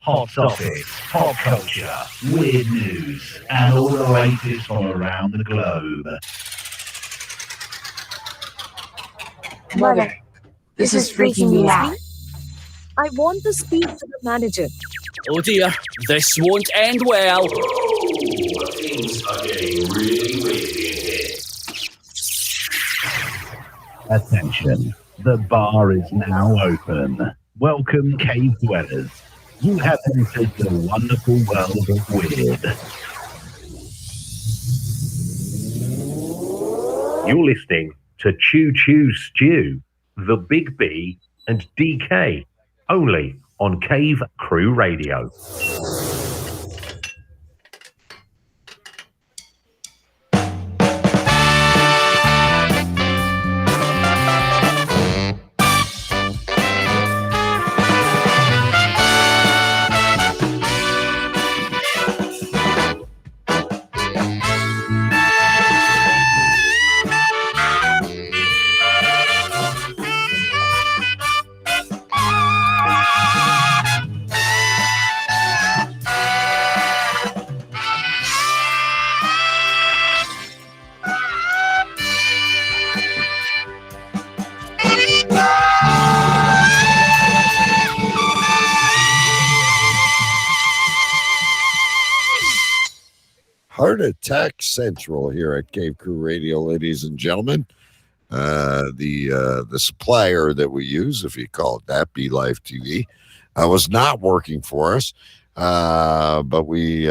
Hot topics, pop culture, weird news, and all the latest from around the globe. Mother, this is freaking me out. I want to speak to the manager. Oh dear, this won't end well. Things are getting really weird in here. Attention, the bar is now open. Welcome, cave dwellers. You have entered the wonderful world of weird. You're listening to Choo Choo Stu, The Big B, and DK, only on Cave Crew Radio. Heart Attack Central here at Cave Crew Radio, ladies and gentlemen. The supplier that we use, if you call it that, Be Live TV, was not working for us, but we've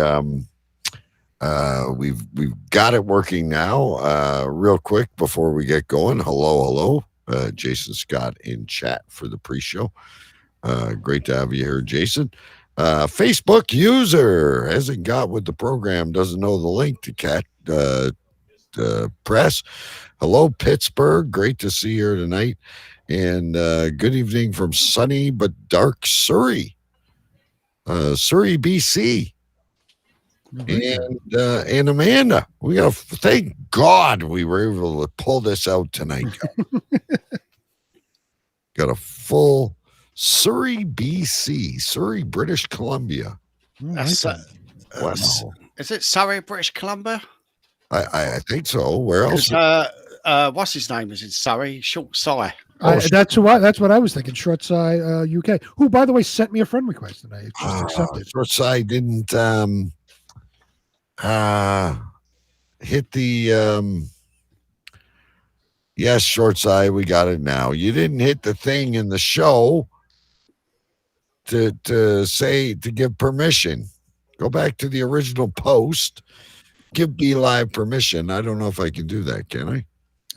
got it working now. Real quick before we get going, hello, Jason Scott in chat for the pre-show. Great to have you here, Jason. Facebook user hasn't got with the program, doesn't know the link to Cat Press. Hello, Pittsburgh. Great to see you here tonight. And good evening from sunny but dark Surrey, BC. And Amanda. We got to thank God we were able to pull this out tonight. Got a full Surrey, BC, Surrey, British Columbia. Is it Surrey, British Columbia? I think so. Where else? What's his name is in Surrey? Short Sigh. That's what I was thinking. Short Sigh, UK. Who, by the way, sent me a friend request and I just accepted. Short Sigh didn't hit the. Yes, Short Sigh, we got it now. You didn't hit the thing in the show to say to give permission. Go back to the original post. Give Be Live permission. I don't know if I can do that. Can I?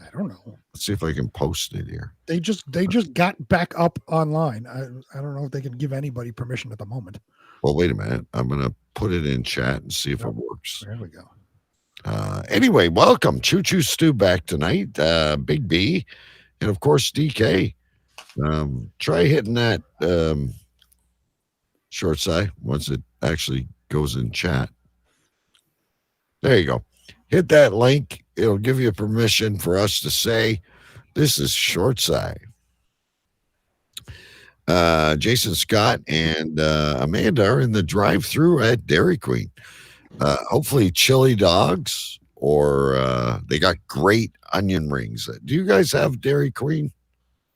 I don't know. Let's see if I can post it here. They just got back up online. I don't know if they can give anybody permission at the moment. Well, wait a minute. I'm gonna put it in chat and see if it works. There we go. Anyway, welcome. Choo Choo Stu back tonight. Big B, and of course DK. Try hitting that Short Sigh once it actually goes in chat. There you go. Hit that link. It'll give you permission for us to say this is Short Sigh. Jason Scott and Amanda are in the drive-through at Dairy Queen. Hopefully chili dogs, or they got great onion rings. Do you guys have Dairy Queen?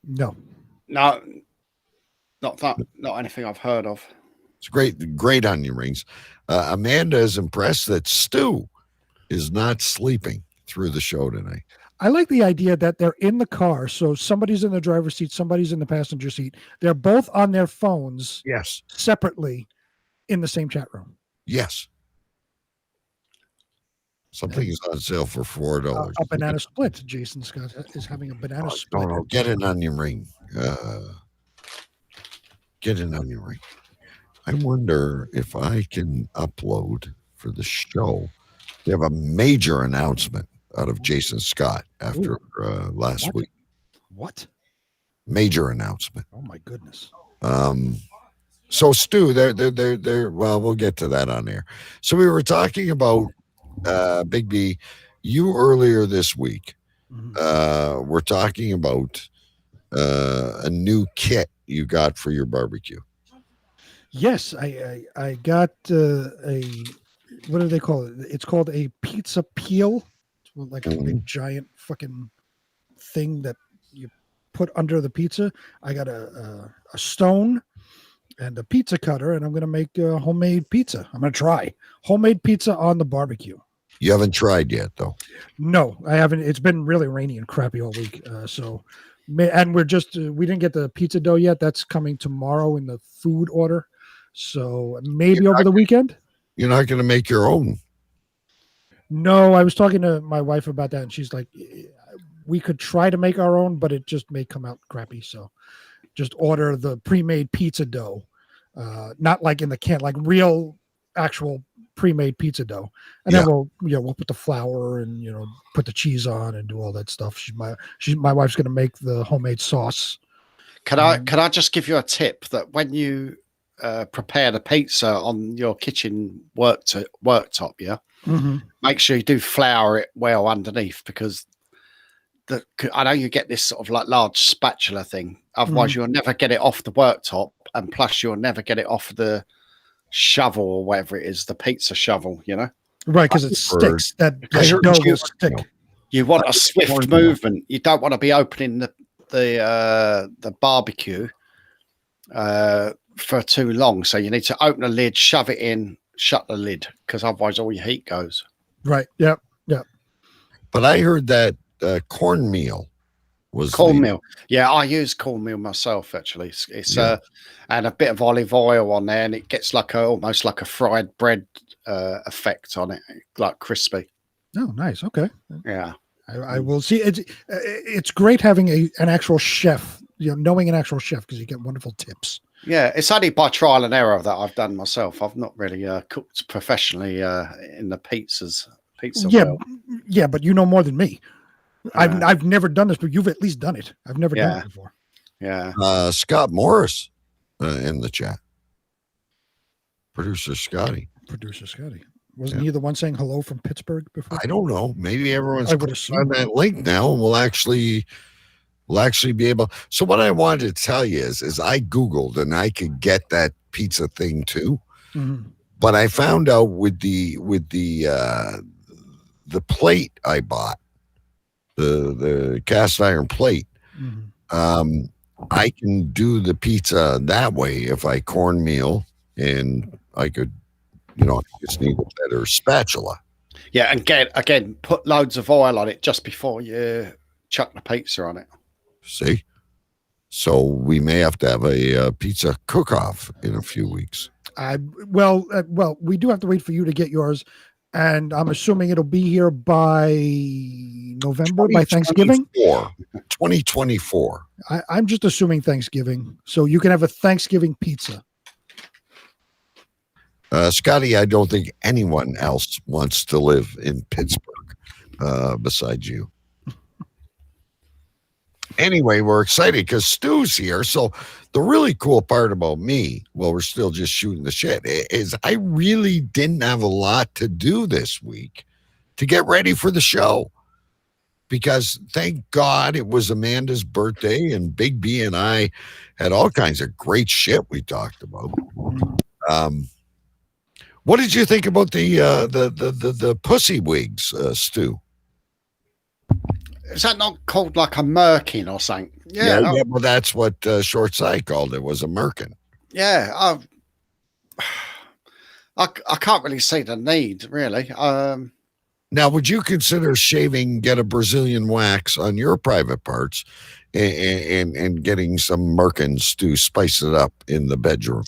No, not anything I've heard of. It's great onion rings. Amanda is impressed that Stu is not sleeping through the show tonight. I like the idea that they're in the car, so somebody's in the driver's seat, somebody's in the passenger seat. They're both on their phones, yes, separately, in the same chat room. Yes. Something is on sale for $4. A banana split. Jason Scott is having a banana split. No, get an onion ring. Get an onion ring. I wonder if I can upload for the show. They have a major announcement out of Jason Scott after last week. What? Major announcement. Oh my goodness. So Stu, they're well, we'll get to that on air. So we were talking about Big B, you earlier this week. We're talking about a new kit you got for your barbecue. Yes, I got a, what do they call it? It's called a pizza peel. It's like a big giant fucking thing that you put under the pizza. I got a stone and a pizza cutter, and I'm going to make homemade pizza. I'm going to try homemade pizza on the barbecue. You haven't tried yet, though. No, I haven't. It's been really rainy and crappy all week. And we're just, we didn't get the pizza dough yet. That's coming tomorrow in the food order. So maybe over the weekend. You're not going to make your own. No, I was talking to my wife about that, and she's like, we could try to make our own, but it just may come out crappy. So just order the pre-made pizza dough, not like in the can, like real actual pre-made pizza dough. And then we'll put the flour and, put the cheese on and do all that stuff. My wife's going to make the homemade sauce. Can I just give you a tip that when you prepare the pizza on your kitchen worktop, make sure you do flour it well underneath, because I know you get this sort of like large spatula thing. Otherwise, you'll never get it off the worktop, and plus you'll never get it off the shovel or whatever it is, the pizza shovel. Right, because it sticks. That dough will stick. You want a swift movement. You don't want to be opening the barbecue for too long. So you need to open the lid, shove it in, shut the lid, because otherwise all your heat goes. Right. Yep. But I heard that cornmeal was cornmeal. Yeah, I use cornmeal myself. Actually, it's and a bit of olive oil on there, and it gets like almost like a fried bread effect on it, like crispy. Oh, nice. Okay. Yeah, I will see. It's great having an actual chef. Knowing an actual chef, because you get wonderful tips. Yeah, it's only by trial and error that I've done myself. I've not really cooked professionally in the pizza world. Yeah, but you know more than me. I've never done this, but you've at least done it. I've never done it before. Yeah. Scott Morris in the chat. Producer Scotty. Wasn't he the one saying hello from Pittsburgh before? I don't know. Maybe everyone's on that link now, and we'll actually be able. So what I wanted to tell you is I Googled, and I could get that pizza thing too. Mm-hmm. But I found out with the plate I bought, the cast iron plate, I can do the pizza that way if I cornmeal, and I could, I just need a better spatula. Yeah, and put loads of oil on it just before you chuck the pizza on it. See? So we may have to have a pizza cook-off in a few weeks. Well, we do have to wait for you to get yours, and I'm assuming it'll be here by November, by Thanksgiving? 2024. I'm just assuming Thanksgiving, so you can have a Thanksgiving pizza. Scotty, I don't think anyone else wants to live in Pittsburgh besides you. Anyway, we're excited because Stu's here. So the really cool part about me, while we're still just shooting the shit, is I really didn't have a lot to do this week to get ready for the show. Because thank God it was Amanda's birthday, and Big B and I had all kinds of great shit we talked about. What did you think about the pussy wigs, Stu? Is that not called like a merkin or something? Yeah, well, that's what Short Sight called it, was a merkin. Yeah, I can't really see the need, really. Now, would you consider get a Brazilian wax on your private parts and getting some merkins to spice it up in the bedroom?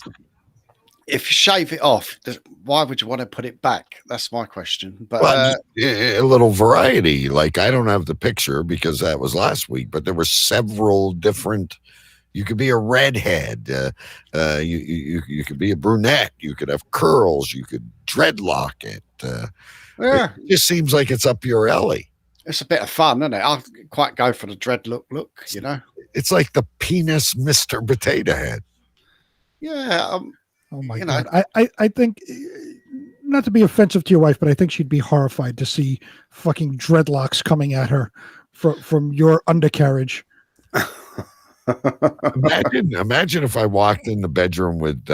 If you shave it off, why would you want to put it back? That's my question. But a little variety. Like, I don't have the picture because that was last week, but there were several different. You could be a redhead. You could be a brunette. You could have curls. You could dreadlock it. It just seems like it's up your alley. It's a bit of fun, isn't it? I'll quite go for the dread look. It's like the penis Mr. Potato Head. Yeah. Oh my God. I think, not to be offensive to your wife, but I think she'd be horrified to see fucking dreadlocks coming at her from your undercarriage. Imagine if I walked in the bedroom with,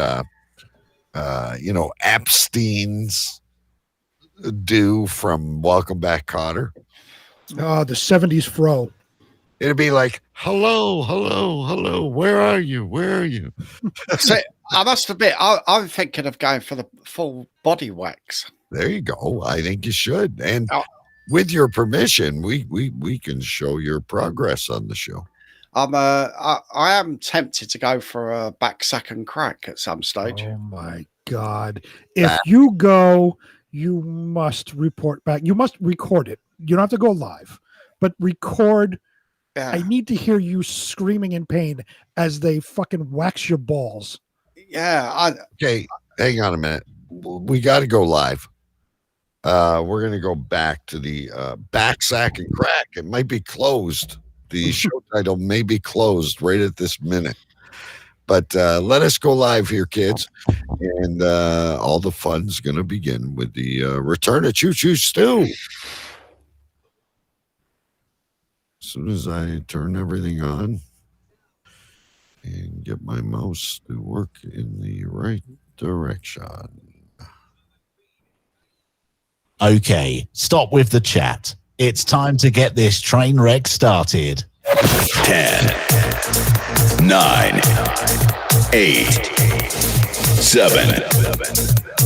Epstein's do from Welcome Back, Kotter. Oh, the 70s fro. It'd be like, hello, hello, hello. Where are you? Where are you? So I must admit, I'm thinking of going for the full body wax. There you go. I think you should. And with your permission, we can show your progress on the show. I am tempted to go for a back, sack, and crack at some stage. Oh my God. If you go, you must report back. You must record it. You don't have to go live, but record. Yeah. I need to hear you screaming in pain as they fucking wax your balls. Yeah. Okay, hang on a minute. We got to go live. We're going to go back to the back, sack, and crack. It might be closed. The show title may be closed right at this minute. But let us go live here, kids. And all the fun's going to begin with the return of Choo Choo Stu. As soon as I turn everything on and get my mouse to work in the right direction. Okay, stop with the chat. It's time to get this train wreck started. 10, 9, 8, 7,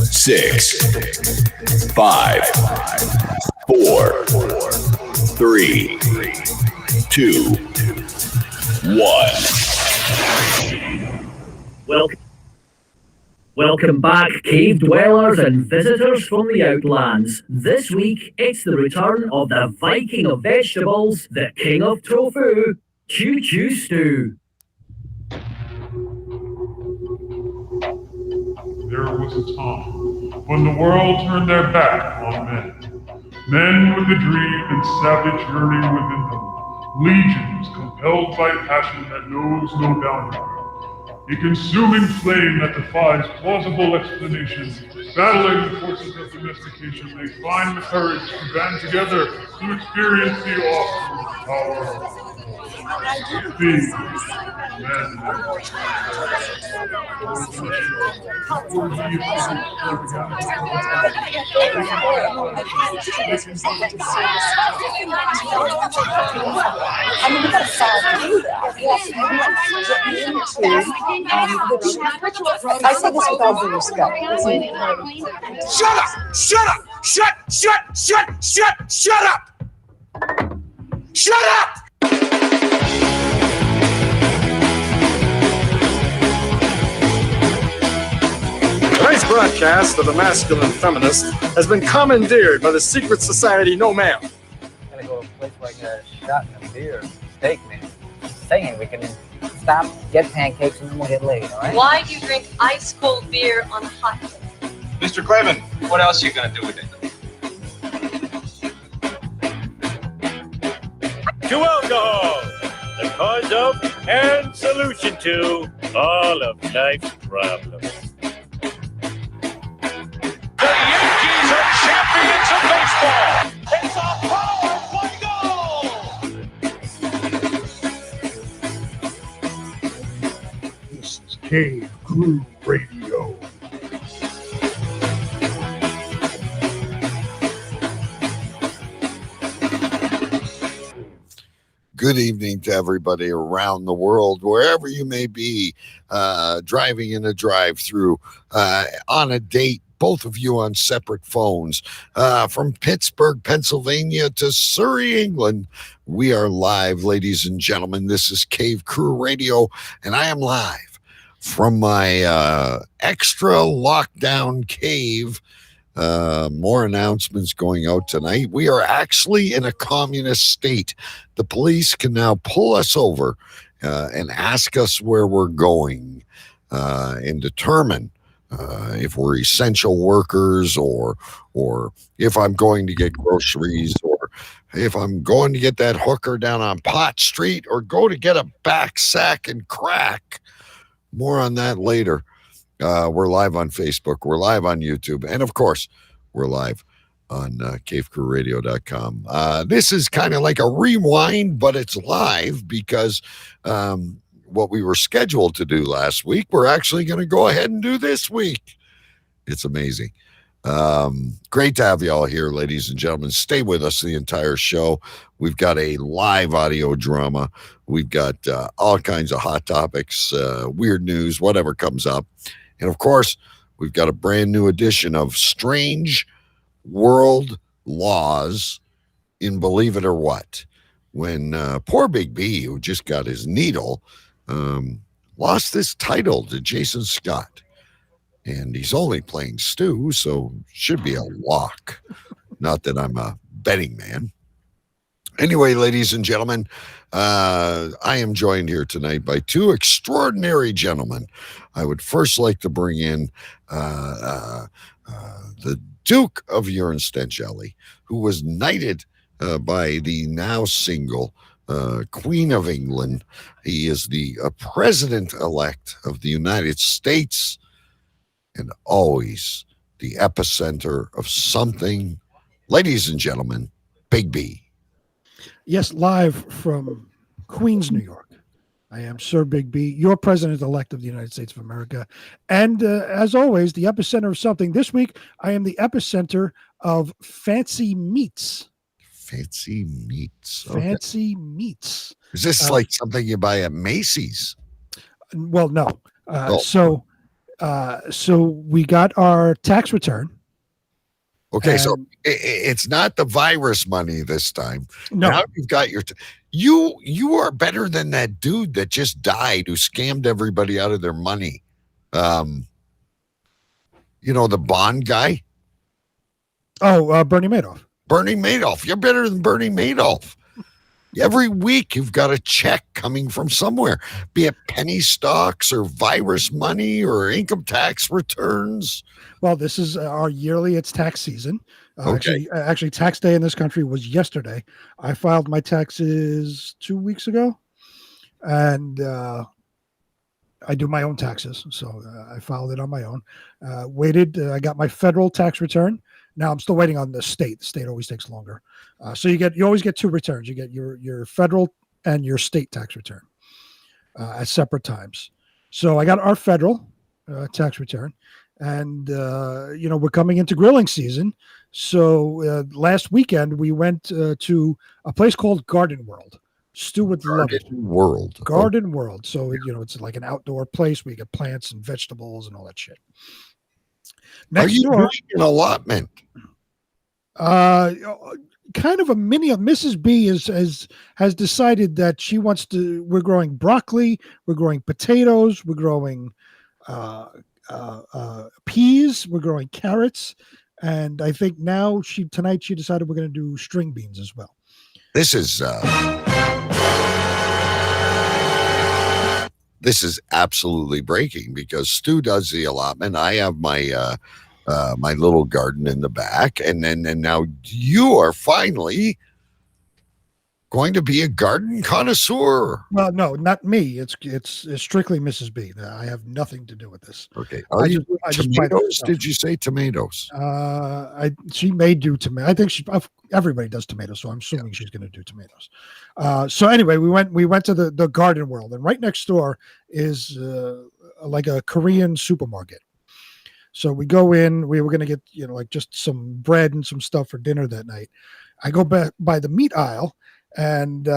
6, 5, 4, 3, 2, 1. Welcome back, cave dwellers and visitors from the outlands. This week, it's the return of the Viking of vegetables, the king of tofu, Choo Choo Stu. There was a time when the world turned their back on men. Men with a dream and savage yearning within them. Legions compelled by passion that knows no boundary. A consuming flame that defies plausible explanation. Battling the forces of domestication, they find the courage to band together to experience the awesome power of being men. I say this with all due respect. Shut up! Shut up! Shut up! Shut up! Tonight's broadcast of the masculine feminist has been commandeered by the secret society No Ma'am. Gotta go to a place where I get a shot and a beer, steak, man. Saying we can stop, get pancakes, and then we'll get laid, all right? Why do you drink ice cold beer on a hot day? Mr. Craven, what else are you gonna do with it? To alcohol, the cause of and solution to all of life's problems. The Yankees are champions of baseball! It's a power goal! This is Cave Crew Radio. Good evening to everybody around the world, wherever you may be, driving in a drive-through, on a date, both of you on separate phones, from Pittsburgh, Pennsylvania to Surrey, England. We are live, ladies and gentlemen. This is Cave Crew Radio, and I am live from my extra lockdown cave. More announcements going out tonight. We are actually in a communist state. The police can now pull us over and ask us where we're going and determine if we're essential workers or if I'm going to get groceries or if I'm going to get that hooker down on Pot Street or go to get a back sack and crack. More on that later. We're live on Facebook. We're live on YouTube. And, of course, we're live on cavecrewradio.com. This is kind of like a rewind, but it's live because what we were scheduled to do last week, we're actually going to go ahead and do this week. It's amazing. Great to have you all here, ladies and gentlemen. Stay with us the entire show. We've got a live audio drama. We've got all kinds of hot topics, weird news, whatever comes up. And of course, we've got a brand new edition of Strange World Laws in Believe It or What. When poor Big B, who just got his needle, lost this title to Jason Scott. And he's only playing Stu, so should be a lock. Not that I'm a betting man. Anyway, ladies and gentlemen, I am joined here tonight by two extraordinary gentlemen. I would first like to bring in the Duke of Urinstencelli, who was knighted by the now single Queen of England. He is the president-elect of the United States, and always the epicenter of something. Ladies and gentlemen, Big B. Yes, live from Queens, New York. I am Sir Big B, your president-elect of the United States of America. And as always, the epicenter of something. This week, I am the epicenter of fancy meats. Fancy meats. Fancy meats. Is this like something you buy at Macy's? Well, no. So we got our tax return. Okay, so it's not the virus money this time. No. Now you've got your you are better than that dude that just died who scammed everybody out of their money. The Bond guy. Oh, Bernie Madoff. Bernie Madoff. You're better than Bernie Madoff. Every week you've got a check coming from somewhere, be it penny stocks or virus money or income tax returns. Well, this is our yearly, it's tax season. Okay. Actually, tax day in this country was yesterday. I filed my taxes 2 weeks ago, and I do my own taxes. So I filed it on my own. Waited. I got my federal tax return. Now I'm still waiting on the state. The state always takes longer. So you always get two returns. You get your federal and your state tax return at separate times. So I got our federal tax return, and we're coming into grilling season. So last weekend we went to a place called Garden World. Stu would love it. Garden World. So it's like an outdoor place where you get plants and vegetables and all that shit. Next Are you doing an allotment? Kind of a mini. Mrs. B has decided that she wants to. We're growing broccoli. We're growing potatoes. We're growing peas. We're growing carrots, and I think now tonight she decided we're going to do string beans as well. This is absolutely breaking because Stu does the allotment. I have my my little garden in the back, and now you are finally going to be a garden connoisseur. Well, no, not me. It's strictly Mrs. B. I have nothing to do with this. Okay. Are you tomatoes? Did you say tomatoes? She may do tomato. I think everybody does tomatoes, so I'm assuming she's going to do tomatoes. So anyway, we went to the Garden World, and right next door is like a Korean supermarket. So we go in. We were going to get like just some bread and some stuff for dinner that night. I go back by the meat aisle, and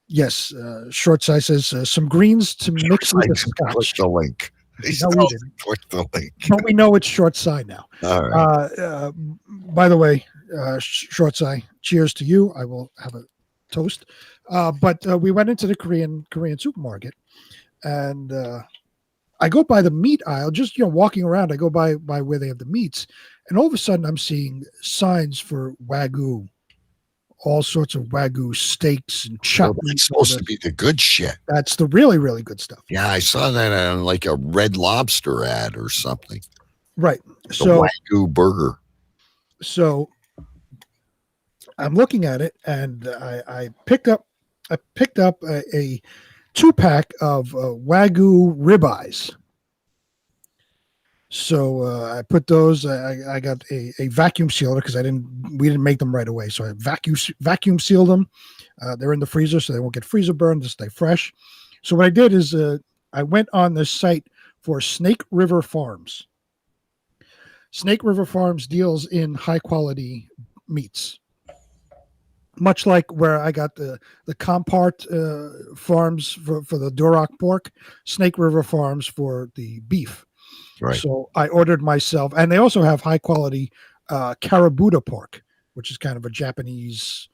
yes, Short Size says some greens to mix with the scotch. Click the link. No, we didn't. Click the link. But we know it's Short Side now. All right. By the way, Short Side, cheers to you. I will have a toast. But we went into the Korean supermarket, and I go by the meat aisle, just walking around. I go by where they have the meats, and all of a sudden I'm seeing signs for Wagyu, all sorts of Wagyu steaks and chopped meat. It's supposed to be the good shit. That's the really, really good stuff. Yeah, I saw that on like a Red Lobster ad or something. Right. The Wagyu burger. So I'm looking at it, and I picked up a 2-pack of Wagyu ribeyes. So I put those. I got a vacuum sealer because we didn't make them right away. So I vacuum sealed them. They're in the freezer, so they won't get freezer burned. They stay fresh. So what I did is I went on the site for Snake River Farms. Snake River Farms deals in high quality meats, much like where I got the Compart farms for the Duroc pork, Snake River Farms for the beef. Right. So I ordered myself, and they also have high quality Karabuta pork, which is kind of a Japanese,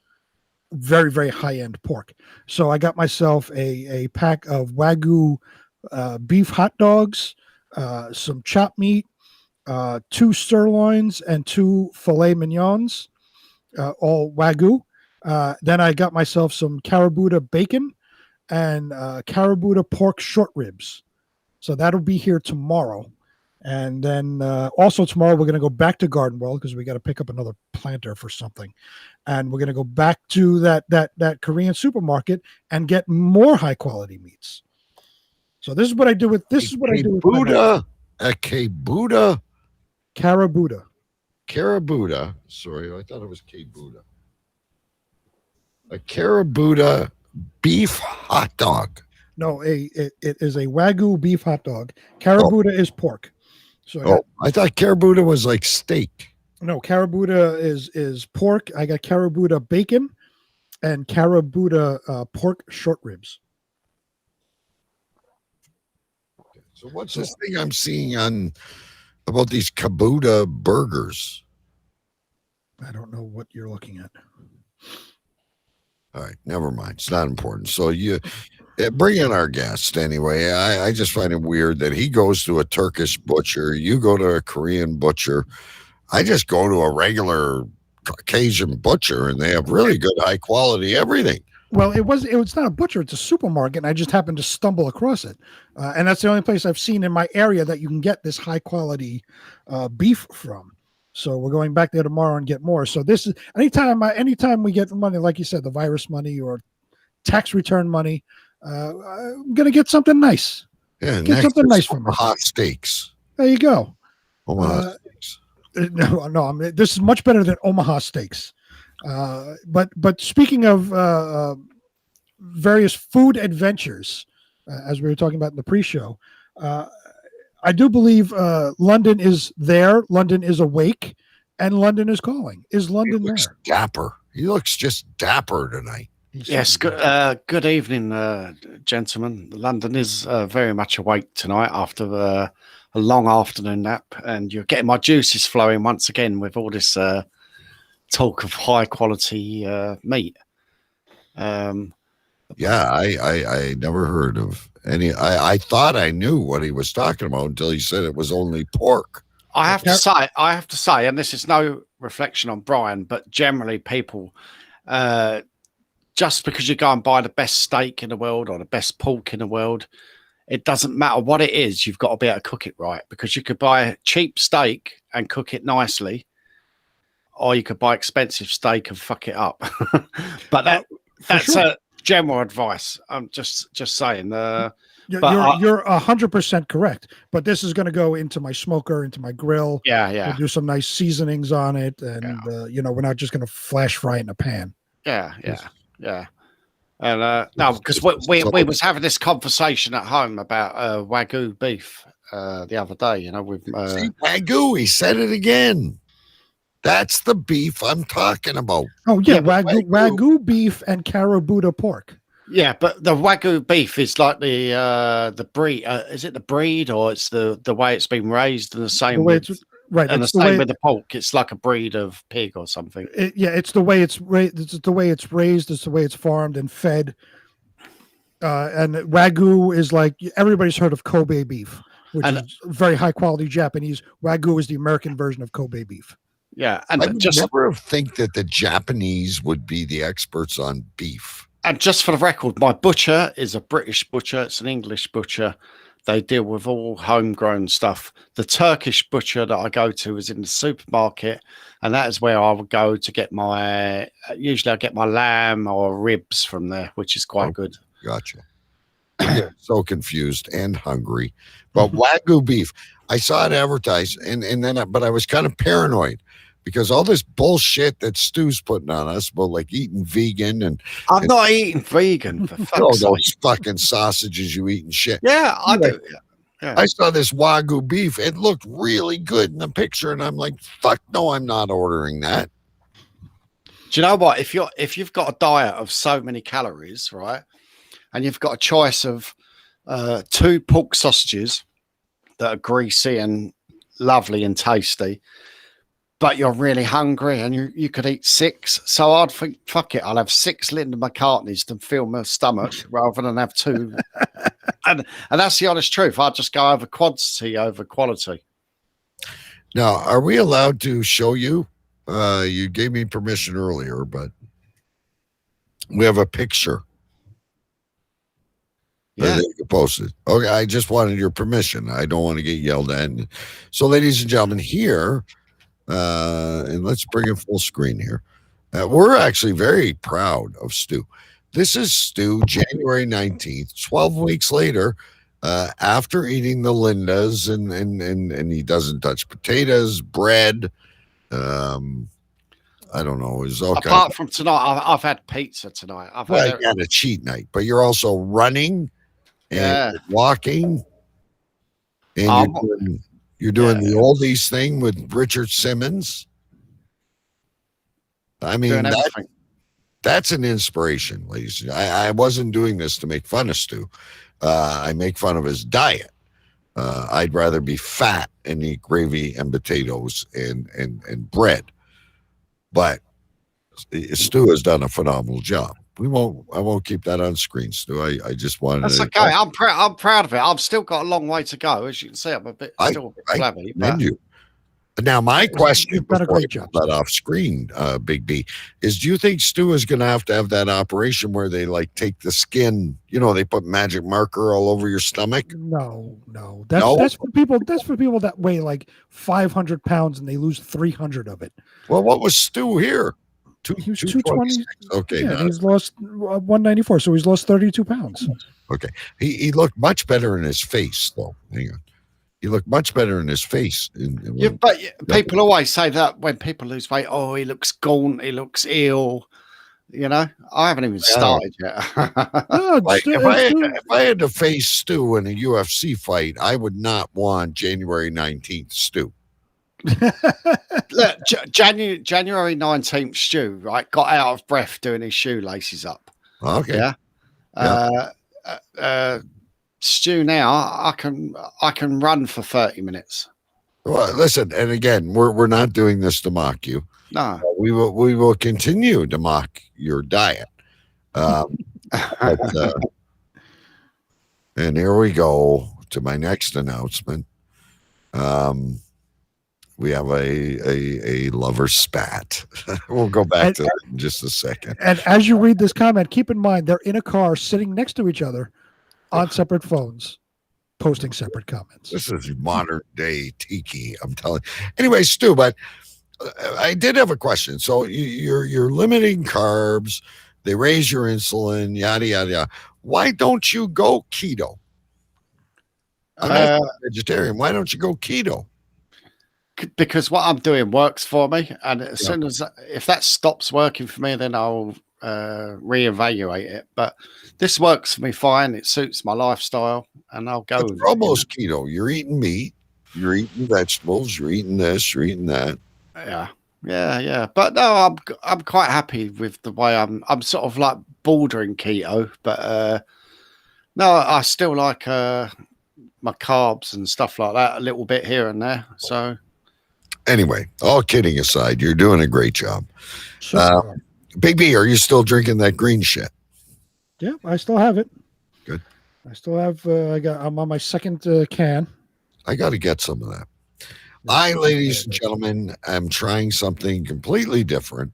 very, very high end pork. So I got myself a pack of Wagyu beef hot dogs, some chopped meat, 2 sirloins, and 2 filet mignons, all Wagyu. Then I got myself some Karabuta bacon and Karabuta pork short ribs. So that'll be here tomorrow. And then also tomorrow we're going to go back to Garden World because we got to pick up another planter for something. And we're going to go back to that Korean supermarket and get more high quality meats. So this is what I do with Buddha. A K-Buddha. Karabuta. Karabuta. Sorry, I thought it was K-Buddha. A Karabuta beef hot dog. No, it is a Wagyu beef hot dog. Karabuta is pork. So I thought Karabuta was like steak. No, Karabuta is pork. I got Karabuta bacon and Karabuta pork short ribs. So what's this thing I'm seeing on about these Kabuta burgers? I don't know what you're looking at. All right, never mind. It's not important. So you bring in our guest anyway. I just find it weird that he goes to a Turkish butcher, you go to a Korean butcher. I just go to a regular Caucasian butcher, and they have really good high quality everything. Well, it's not a butcher; it's a supermarket, and I just happened to stumble across it, and that's the only place I've seen in my area that you can get this high quality beef from. So we're going back there tomorrow and get more. So this is anytime we get the money, like you said, the virus money or tax return money, I'm gonna get something nice. Yeah, get something nice from Omaha steaks. There you go. Omaha steaks. No, this is much better than Omaha steaks. But speaking of various food adventures, as we were talking about in the pre-show, I do believe London is there. London is awake, and London is calling. Is London there? Dapper. He looks just dapper tonight. Yes. Good evening, gentlemen. London is very much awake tonight after a long afternoon nap, and you're getting my juices flowing once again with all this talk of high quality meat. Yeah, I never heard of any. I thought I knew what he was talking about until he said it was only pork. I have to say, and this is no reflection on Brian, but generally people, just because you go and buy the best steak in the world or the best pork in the world, it doesn't matter what it is. You've got to be able to cook it right, because you could buy a cheap steak and cook it nicely, or you could buy expensive steak and fuck it up. But that's a general advice. I'm just saying. You're 100% correct. But this is going to go into my smoker, into my grill. Yeah. We'll do some nice seasonings on it, and we're not just going to flash fry it in a pan. Yeah. And no, because we was having this conversation at home about Wagyu beef the other day. With See, Wagyu. He said it again. That's the beef I'm talking about. Oh yeah, Wagyu beef and Karabuta pork. Yeah, but the Wagyu beef is like the breed. Is it the breed, or it's the way it's been raised, and the same with the pork? It's like a breed of pig or something. It's the way it's raised. It's the way it's raised. It's the way it's farmed and fed. And Wagyu is like, everybody's heard of Kobe beef, which is very high quality Japanese. Wagyu is the American version of Kobe beef. Yeah, and I would never think that the Japanese would be the experts on beef. And just for the record, my butcher is a British butcher. It's an English butcher. They deal with all homegrown stuff. The Turkish butcher that I go to is in the supermarket, and that is where I would go to get usually I get my lamb or ribs from there, which is quite good. Gotcha. Yeah, so confused and hungry. But Wagyu beef, I saw it advertised, but I was kind of paranoid because all this bullshit that Stu's putting on us about like eating vegan and I'm not eating vegan for fuck's those sake. fucking sausages you eat and shit. Yeah, I do. Yeah. I saw this Wagyu beef. It looked really good in the picture, and I'm like, fuck no, I'm not ordering that. Do you know what? If you've got a diet of so many calories, right, and you've got a choice of 2 pork sausages that are greasy and lovely and tasty, but you're really hungry and you could eat 6. So I'd think, fuck it, I'll have 6 Linda McCartneys to fill my stomach rather than have 2. and that's the honest truth. I'd just go over quantity over quality. Now, are we allowed to show you? You gave me permission earlier, but we have a picture. Yeah, that you posted. Okay, I just wanted your permission. I don't want to get yelled at. So, ladies and gentlemen, here, and let's bring it full screen here. We're actually very proud of Stu. This is Stu, January 19th, 12 weeks later, after eating the Lindas, and he doesn't touch potatoes, bread. I don't know. It was all apart from tonight, I've had pizza tonight. I've had a cheat night, but you're also running and walking, and you're doing the oldies thing with Richard Simmons. I mean, that's an inspiration, ladies. I wasn't doing this to make fun of Stu. I make fun of his diet. I'd rather be fat and eat gravy and potatoes and bread. But Stu has done a phenomenal job. I won't keep that on screen, Stu. I just wanted. That's okay. I'm proud of it. I've still got a long way to go, as you can see. I'm still a bit flabby. You. Now, my question before you put that off screen, Big B, is: do you think Stu is going to have that operation where they like take the skin? You know, they put magic marker all over your stomach. No. That's for people. That's for people that weigh like 500 pounds and they lose 300 of it. Well, what was Stu here? He was 220. Okay, yeah, he's lost 194, so he's lost 32 pounds. Okay, he looked much better in his face, though. Hang on. He looked much better in his face. But people always say that when people lose weight, oh, he looks gaunt, he looks ill. You know, I haven't even started yet. If I had to face Stu in a UFC fight, I would not want January 19th Stu. Look, January 19th Stu, right, got out of breath doing his shoelaces up. Okay. Yeah. Stu, now I can run for 30 minutes. Well, listen, and again, we're not doing this to mock you. No, we will continue to mock your diet. And here we go to my next announcement. We have a lover spat. We'll go back to that in just a second. And as you read this comment, keep in mind they're in a car sitting next to each other on separate phones, posting separate comments. This is modern day tiki, I'm telling you. Anyway, Stu, but I did have a question. So you're limiting carbs, they raise your insulin, yada yada yada. Why don't you go keto? I'm not vegetarian. Why don't you go keto? Because what I'm doing works for me, and as soon as if that stops working for me, then I'll reevaluate it. But this works for me fine. It suits my lifestyle, and I'll go. It's almost keto. You're eating meat, you're eating vegetables, you're eating this, you're eating that. Yeah. But no, I'm quite happy with the way I'm sort of like bordering keto, but no, I still like my carbs and stuff like that a little bit here and there. So. Anyway, all kidding aside, you're doing a great job. Sure. Big B, are you still drinking that green shit? Yeah, I still have it. Good. I still have. I'm on my second can. I got to get some of that. Ladies and gentlemen, I'm trying something completely different.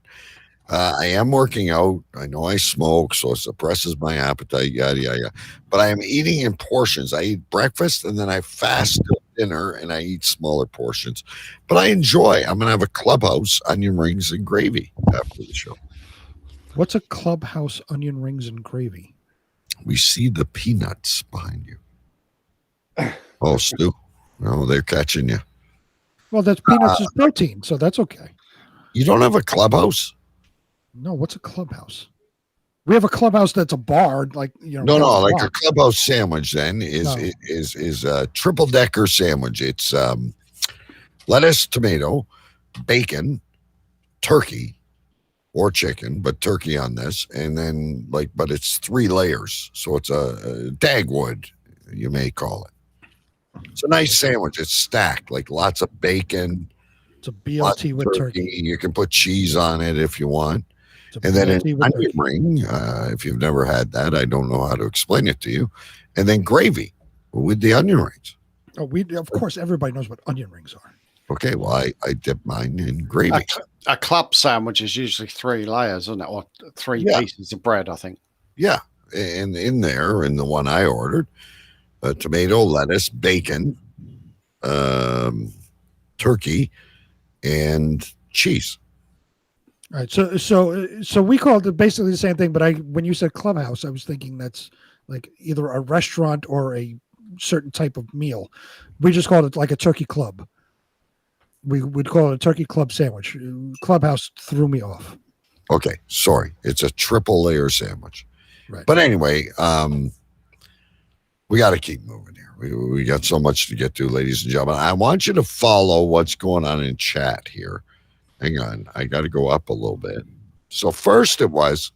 I am working out. I know I smoke, so it suppresses my appetite, yada, yada, yada. But I am eating in portions. I eat breakfast, and then I fast till dinner, and I eat smaller portions. But I enjoy. I'm going to have a Clubhouse onion rings and gravy after the show. What's a Clubhouse onion rings and gravy? We see the peanuts behind you. Oh, Stu. No, they're catching you. Well, that's peanuts is protein, so that's okay. You don't have a clubhouse? No, what's a clubhouse? We have a clubhouse that's a bar, like No, like a clubhouse sandwich. Then is a triple decker sandwich. It's lettuce, tomato, bacon, turkey, or chicken, but turkey on this, and then but it's 3 layers, so it's a dagwood, you may call it. It's a nice sandwich. It's stacked, like lots of bacon. It's a BLT with turkey. You can put cheese on it if you want. And then an onion ring, if you've never had that, I don't know how to explain it to you. And then gravy with the onion rings. Oh, of course, everybody knows what onion rings are. Okay, well, I dip mine in gravy. A club sandwich is usually 3 layers, isn't it? Or 3 pieces of bread, I think. Yeah, and in there, in the one I ordered, tomato, lettuce, bacon, turkey, and cheese. All right, so we called it basically the same thing, but when you said clubhouse, I was thinking that's like either a restaurant or a certain type of meal. We just called it like a turkey club. We would call it a turkey club sandwich. Clubhouse threw me off. Okay, sorry. It's a triple layer sandwich. Right. But anyway, we got to keep moving here. We got so much to get to, ladies and gentlemen. I want you to follow what's going on in chat here. Hang on. I got to go up a little bit. So first it was,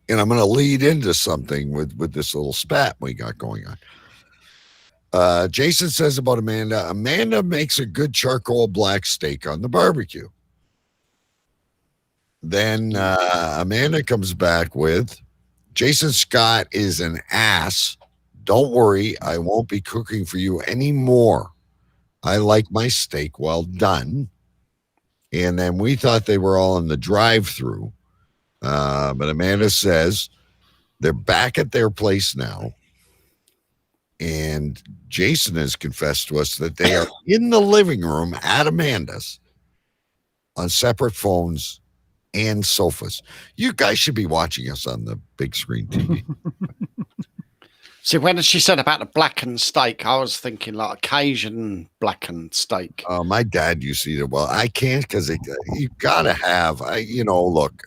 and I'm going to lead into something with this little spat we got going on. Jason says about Amanda. Amanda makes a good charcoal black steak on the barbecue. Then Amanda comes back with, Jason Scott is an ass. Don't worry, I won't be cooking for you anymore. I like my steak well done. And then we thought they were all in the drive-through. But Amanda says they're back at their place now. And Jason has confessed to us that they are in the living room at Amanda's on separate phones and sofas. You guys should be watching us on the big screen TV. See, when she said about the blackened steak, I was thinking like a Cajun blackened steak. My dad used to eat it. Well, I can't because you got to have, look,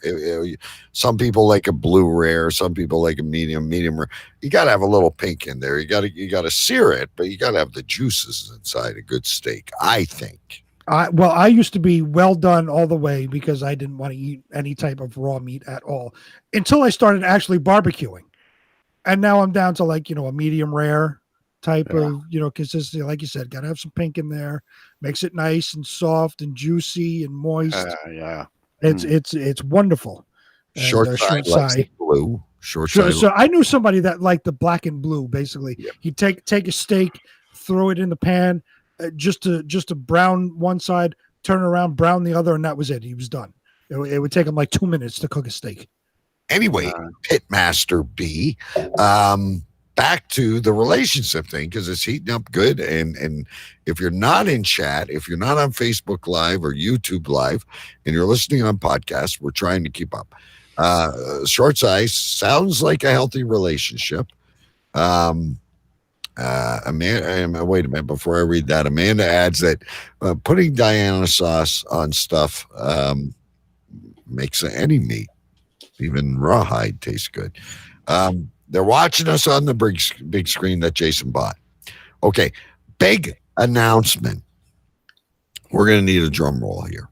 some people like a blue rare, some people like a medium rare. You got to have a little pink in there. You got to sear it, but you got to have the juices inside a good steak, I think. Well, I used to be well done all the way because I didn't want to eat any type of raw meat at all until I started actually barbecuing. And now I'm down to a medium rare type of, consistency. Like you said, got to have some pink in there. Makes it nice and soft and juicy and moist. Yeah. It's wonderful. Short side. Blue. Short side. So I knew somebody that liked the black and blue, basically. Yep. He'd take a steak, throw it in the pan, just to brown one side, turn around, brown the other, and that was it. He was done. It would take him like 2 minutes to cook a steak. Anyway, Pitmaster B, back to the relationship thing because it's heating up good. And if you're not in chat, if you're not on Facebook Live or YouTube Live, and you're listening on podcasts, we're trying to keep up. Short size sounds like a healthy relationship. Amanda, wait a minute before I read that. Amanda adds that putting Diana sauce on stuff makes any meat, even rawhide, tastes good. They're watching us on the big screen that Jason bought. Okay, big announcement. We're going to need a drum roll here.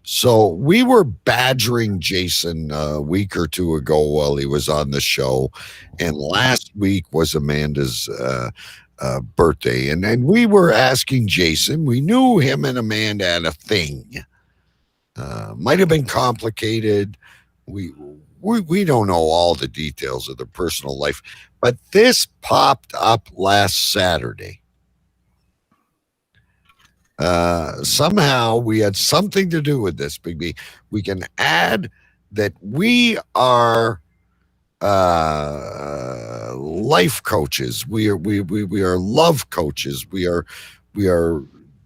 So we were badgering Jason a week or two ago while he was on the show, and last week was Amanda's birthday, and we were asking Jason. We knew him and Amanda had a thing. Might have been complicated. We don't know all the details of their personal life, but this popped up last Saturday. Somehow we had something to do with this, Big B. We can add that we are life coaches. We are love coaches. We are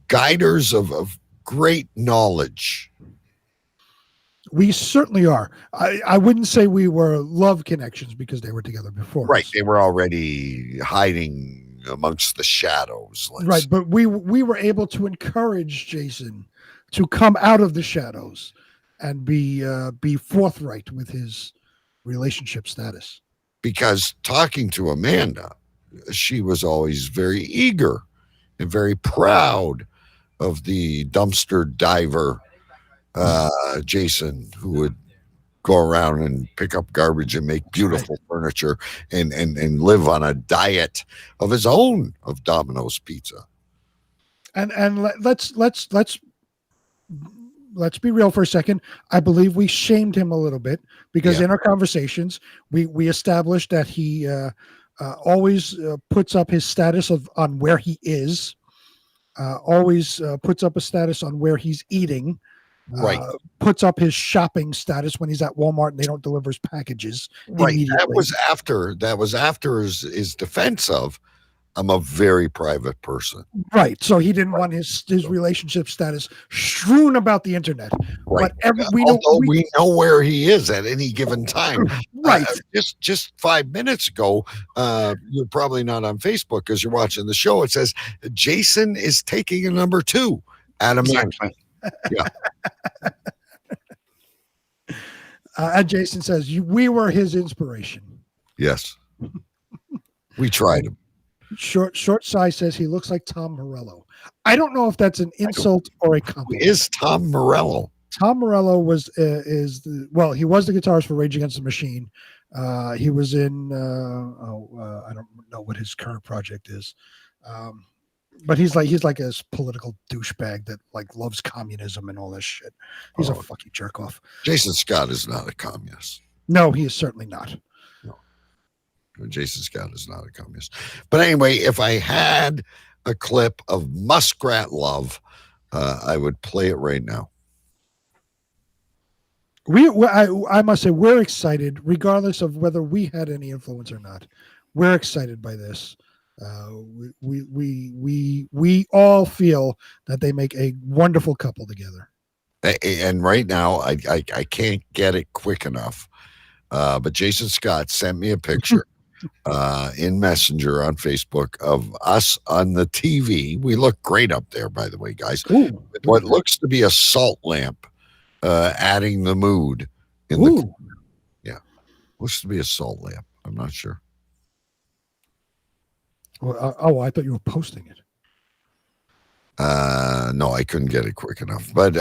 guiders of great knowledge. We certainly are. I wouldn't say we were love connections because they were together before. Right. They were already hiding amongst the shadows. Right, but we were able to encourage Jason to come out of the shadows and be forthright with his relationship status. Because talking to Amanda, she was always very eager and very proud of the dumpster diver Jason, who would go around and pick up garbage and make beautiful furniture and live on a diet of his own of Domino's pizza. And let's be real for a second. I believe we shamed him a little bit because in our conversations we established that he always puts up his status on where he is, always puts up a status on where he's eating. Right. Puts up his shopping status when he's at Walmart and they don't deliver his packages. Right. Immediately. That was after his defense of, I'm a very private person. Right. So he didn't want his relationship status strewn about the internet. Right. But we know where he is at any given time. Right. Just 5 minutes ago, you're probably not on Facebook because you're watching the show. It says Jason is taking a number 2 at a Exactly. Yeah. And Jason says we were his inspiration. Yes. We tried him. Short Size says he looks like Tom Morello. I don't know if that's an insult or a compliment. Who is Tom Morello? Tom Morello he was the guitarist for Rage Against the Machine. He was in I don't know what his current project is. But he's like a political douchebag that like loves communism and all this shit. He's a fucking jerk off. Jason Scott is not a communist. No, he is certainly not. No. Jason Scott is not a communist. But anyway, if I had a clip of Muskrat Love, I would play it right now. I must say we're excited, regardless of whether we had any influence or not. We're excited by this. We all feel that they make a wonderful couple together. And right now, I can't get it quick enough. But Jason Scott sent me a picture in Messenger on Facebook of us on the TV. We look great up there, by the way, guys. Ooh. With what looks to be a salt lamp, adding the mood in the corner. Yeah, looks to be a salt lamp. I'm not sure. Well, I thought you were posting it. No, I couldn't get it quick enough. But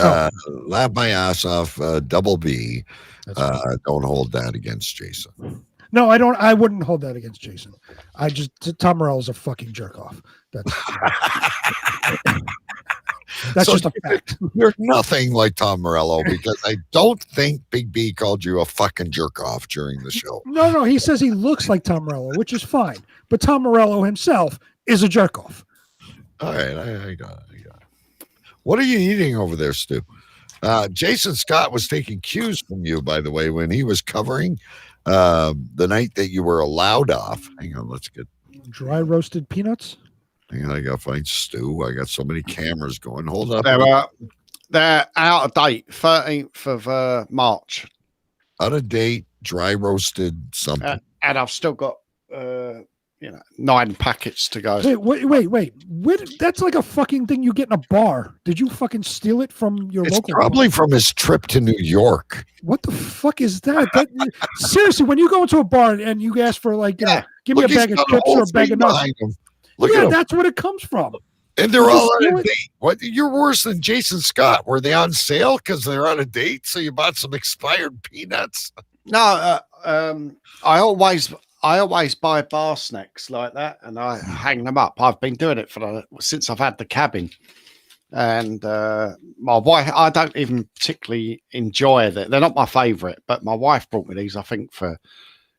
laugh my ass off, double B. Don't hold that against Jason. No, I don't. I wouldn't hold that against Jason. Tom Morello's a fucking jerk off. That's So just a fact. You're nothing like Tom Morello because I don't think Big B called you a fucking jerk off during the show. No, he says he looks like Tom Morello, which is fine. But Tom Morello himself is a jerk off. All right, I got it. What are you eating over there, Stu? Jason Scott was taking cues from you, by the way, when he was covering the night that you were allowed off. Hang on, let's get dry roasted peanuts. Hang on, I got to find Stu. I got so many cameras going. Hold up. They're out of date. 13th of March. Out of date, dry roasted something. And I've still got 9 packets to go. Wait. That's like a fucking thing you get in a bar. Did you fucking steal it from your It's local probably bar? from his trip to New York. What the fuck is that? Seriously, when you go into a bar and you ask for give me a bag of chips or a bag of nuts. Look at him. That's what it comes from. And they're all out of date. What? You're worse than Jason Scott. Were they on sale because they're out of date? So you bought some expired peanuts? No, I always buy bar snacks like that, and I hang them up. I've been doing it since I've had the cabin, and my wife. I don't even particularly enjoy that. They're not my favourite, but my wife brought me these. I think for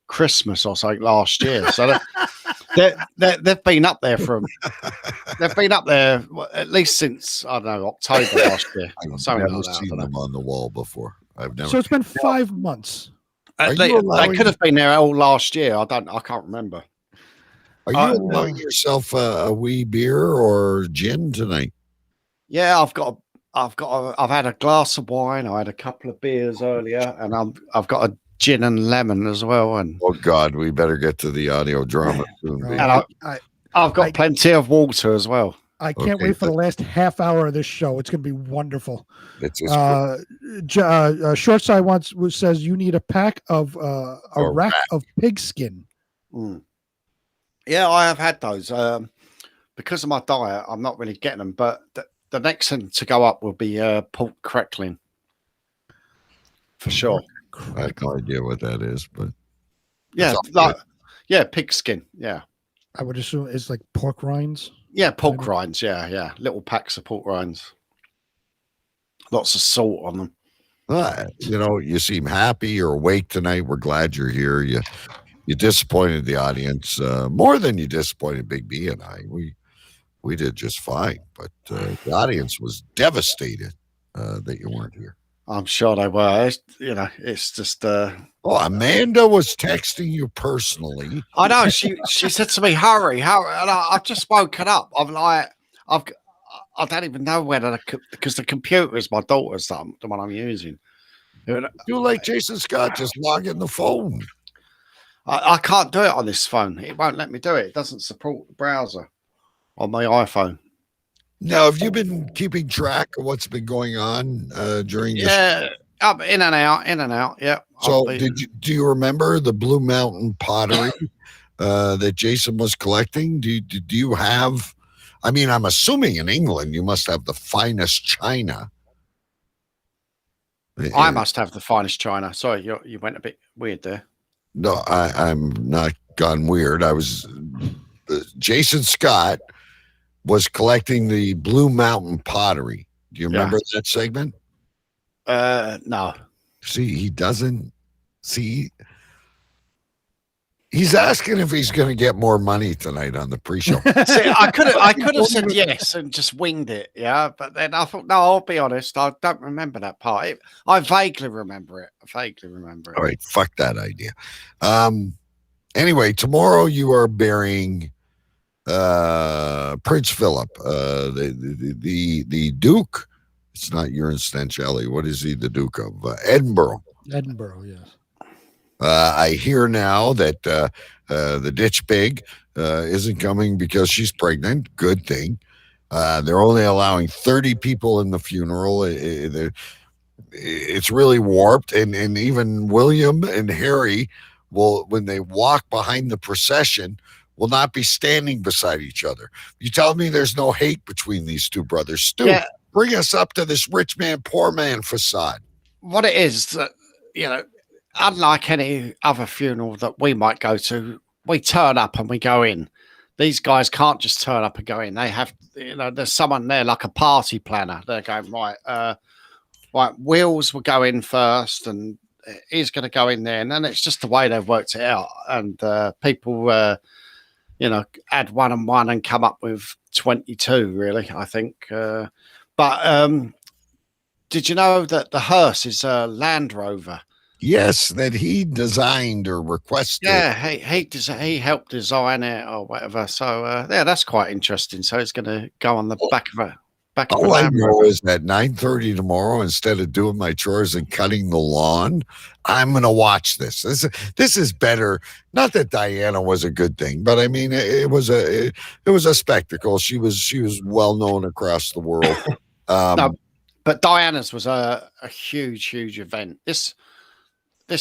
Christmas or something last year. So they've been up there they've been up there at least since I don't know October last year. I've never seen them on the wall before. I've never. So it's been 5 months. They could have been there all last year. I can't remember. Are you allowing yourself a wee beer or gin tonight? Yeah, I've had a glass of wine. I had a couple of beers earlier, and I've got a gin and lemon as well. And oh God, we better get to the audio drama soon. and I've got plenty of water as well. I can't wait for the last half hour of this show. It's going to be wonderful. It's Short Side says you need a pack of a rack of pigskin. Mm. Yeah, I have had those. Because of my diet, I'm not really getting them. But the next thing to go up will be pork crackling. For sure. I have no idea what that is, but yeah, pigskin. Yeah, I would assume it's like pork rinds. Yeah, pork rinds. Yeah, little packs of pork rinds. Lots of salt on them. You seem happy or awake tonight. We're glad you're here. You disappointed the audience more than you disappointed Big B and I. We did just fine, but the audience was devastated that you weren't here. I'm sure they were. It's just. Amanda was texting you personally. I know. She said to me, "Hurry!" And I've just woken up. I'm like, I don't even know whether because the computer is my daughter's, the one I'm using. You like Jason Scott? Just log in the phone. I can't do it on this phone. It won't let me do it. It doesn't support the browser on my iPhone. Now, have you been keeping track of what's been going on during this? Yeah, up in and out. Yeah. So, do you remember the Blue Mountain pottery that Jason was collecting? Do you have? I mean, I'm assuming in England you must have the finest china. I must have the finest china. Sorry, you went a bit weird there. No, I'm not gone weird. I was Jason Scott was collecting the Blue Mountain pottery. Do you remember that segment? No. See, he doesn't. See, he's asking if he's going to get more money tonight on the pre-show. See, I could have said yes and just winged it, yeah. But then I thought, no, I'll be honest, I don't remember that part. I vaguely remember it. All right, fuck that idea. Anyway, tomorrow you are burying Prince Philip, the Duke. It's not Urine Stancelli. What is he? The Duke of Edinburgh. Edinburgh, yes. I hear now that the ditch pig isn't coming because she's pregnant. Good thing. They're only allowing 30 people in the funeral. It's really warped, and even William and Harry will, when they walk behind the procession, will not be standing beside each other. You tell me there's no hate between these two brothers. Stu, bring us up to this rich man, poor man facade. What it is that, unlike any other funeral that we might go to, we turn up and we go in. These guys can't just turn up and go in. They have, there's someone there like a party planner. They're going, right, Wills will go in first and he's going to go in there. And then it's just the way they've worked it out. And people, add 1 and 1 and come up with 22, really, I think. But did you know that the hearse is a Land Rover? Yes, that he designed or requested. Yeah, he helped design it or whatever. So that's quite interesting. So it's going to go on the back of a All I know is that 9:30 tomorrow, instead of doing my chores and cutting the lawn, I'm going to watch this. This is better. Not that Diana was a good thing, but I mean it was a spectacle. She was well known across the world. No, but Diana's was a huge event. This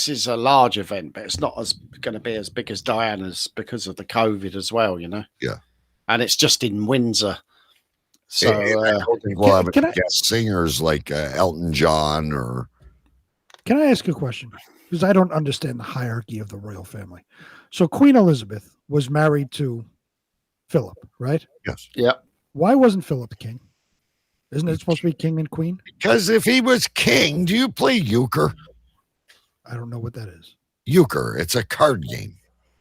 is a large event, but it's not going to be as big as Diana's because of the COVID as well, Yeah. And it's just in Windsor. So I don't think we'll have guest singers like Elton John or. Can I ask you a question? Because I don't understand the hierarchy of the royal family. So Queen Elizabeth was married to Philip, right? Yes. Yep. Why wasn't Philip king? Isn't it supposed to be king and queen? Because if he was king, do you play euchre? I don't know what that is. Euchre. It's a card game.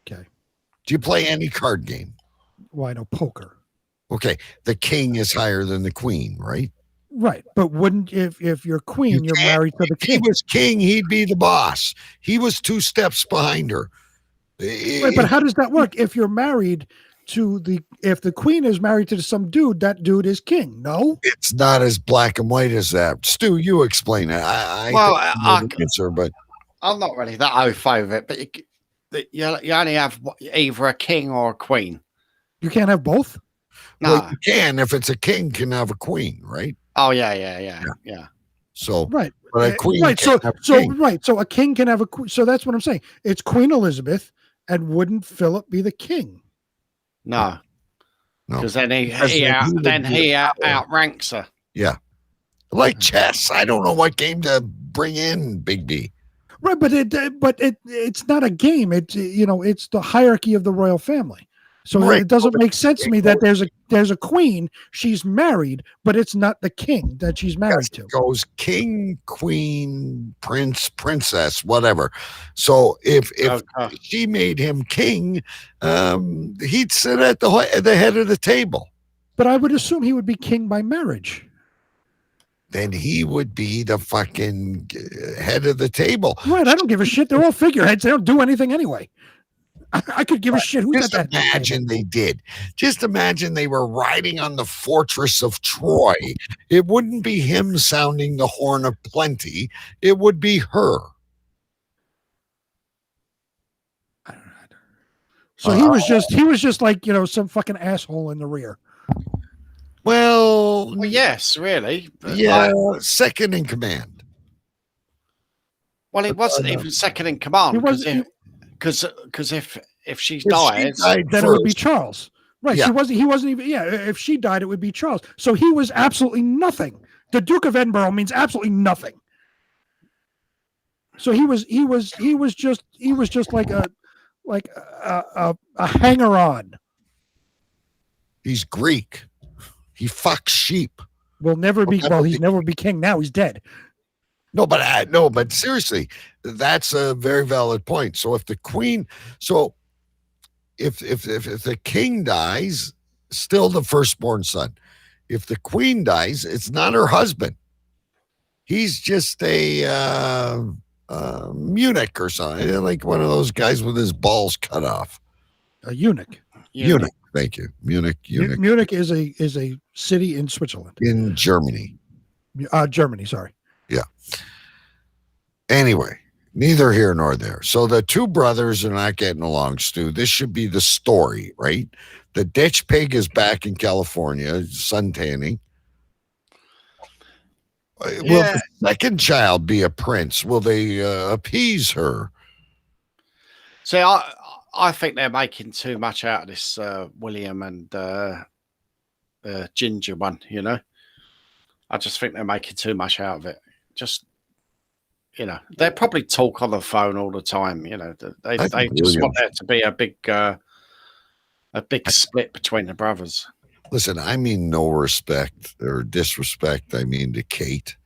Okay. Do you play any card game? Well, I know poker. Okay. The king is higher than the queen, right? Right. But wouldn't if you're queen, you're married to the king. If he was king, he'd be the boss. He was 2 steps behind her. Right, but how does that work? If you're married to if the queen is married to some dude, that dude is king. No, it's not as black and white as that. Stu, you explain it. I don't know the answer, but I'm not really that au fait with it. But you only have either a king or a queen. You can't have both? No. Well, you can if it's a king can have a queen, right? Oh yeah. So Right. but a queen right. can't So have a so king. right. So a king can have a queen. So that's what I'm saying. It's Queen Elizabeth, and wouldn't Philip be the king? No. No. Because then he Because then he would be the power. outranks her. Yeah. Like chess. I don't know what game to bring in, Big B. Right, but it's not a game. It's it's the hierarchy of the royal family. So Right. it doesn't make sense to me that there's a queen, she's married, but it's not the king that she's married to. It goes king, queen, prince, princess, whatever. So if she made him king, he'd sit at the head of the table. But I would assume he would be king by marriage. Then he would be the fucking head of the table. Right. I don't give a shit. They're all figureheads. They don't do anything anyway. I could give a shit who's Just at that imagine they did. Just imagine they were riding on the fortress of Troy. It wouldn't be him sounding the horn of plenty. It would be her. So he was just like, some fucking asshole in the rear. Well, yes, really. But yeah, second in command. Well, he wasn't even second in command because if she died, then it would be Charles. Right. Yeah. He wasn't even if she died, it would be Charles. So he was absolutely nothing. The Duke of Edinburgh means absolutely nothing. So he was just like a hanger on. He's Greek. He fucks sheep. Will never be he's never be king now. He's dead. No, but seriously, that's a very valid point. So if the queen, if the king dies, still the firstborn son. If the queen dies, it's not her husband. He's just a eunuch or something, like one of those guys with his balls cut off. A eunuch. Eunuch. Thank you. Munich. Munich is a city in Switzerland. In Germany. Germany, sorry. Yeah. Anyway, neither here nor there. So the two brothers are not getting along, Stu. This should be the story, right? The ditch pig is back in California, suntanning. Will the second child be a prince? Will they appease her? See, I think they're making too much out of this William and Ginger one, I just think they're making too much out of it. Just, they probably talk on the phone all the time, They just want there to be a big split between the brothers. Listen, I mean no respect or disrespect, I mean to Kate.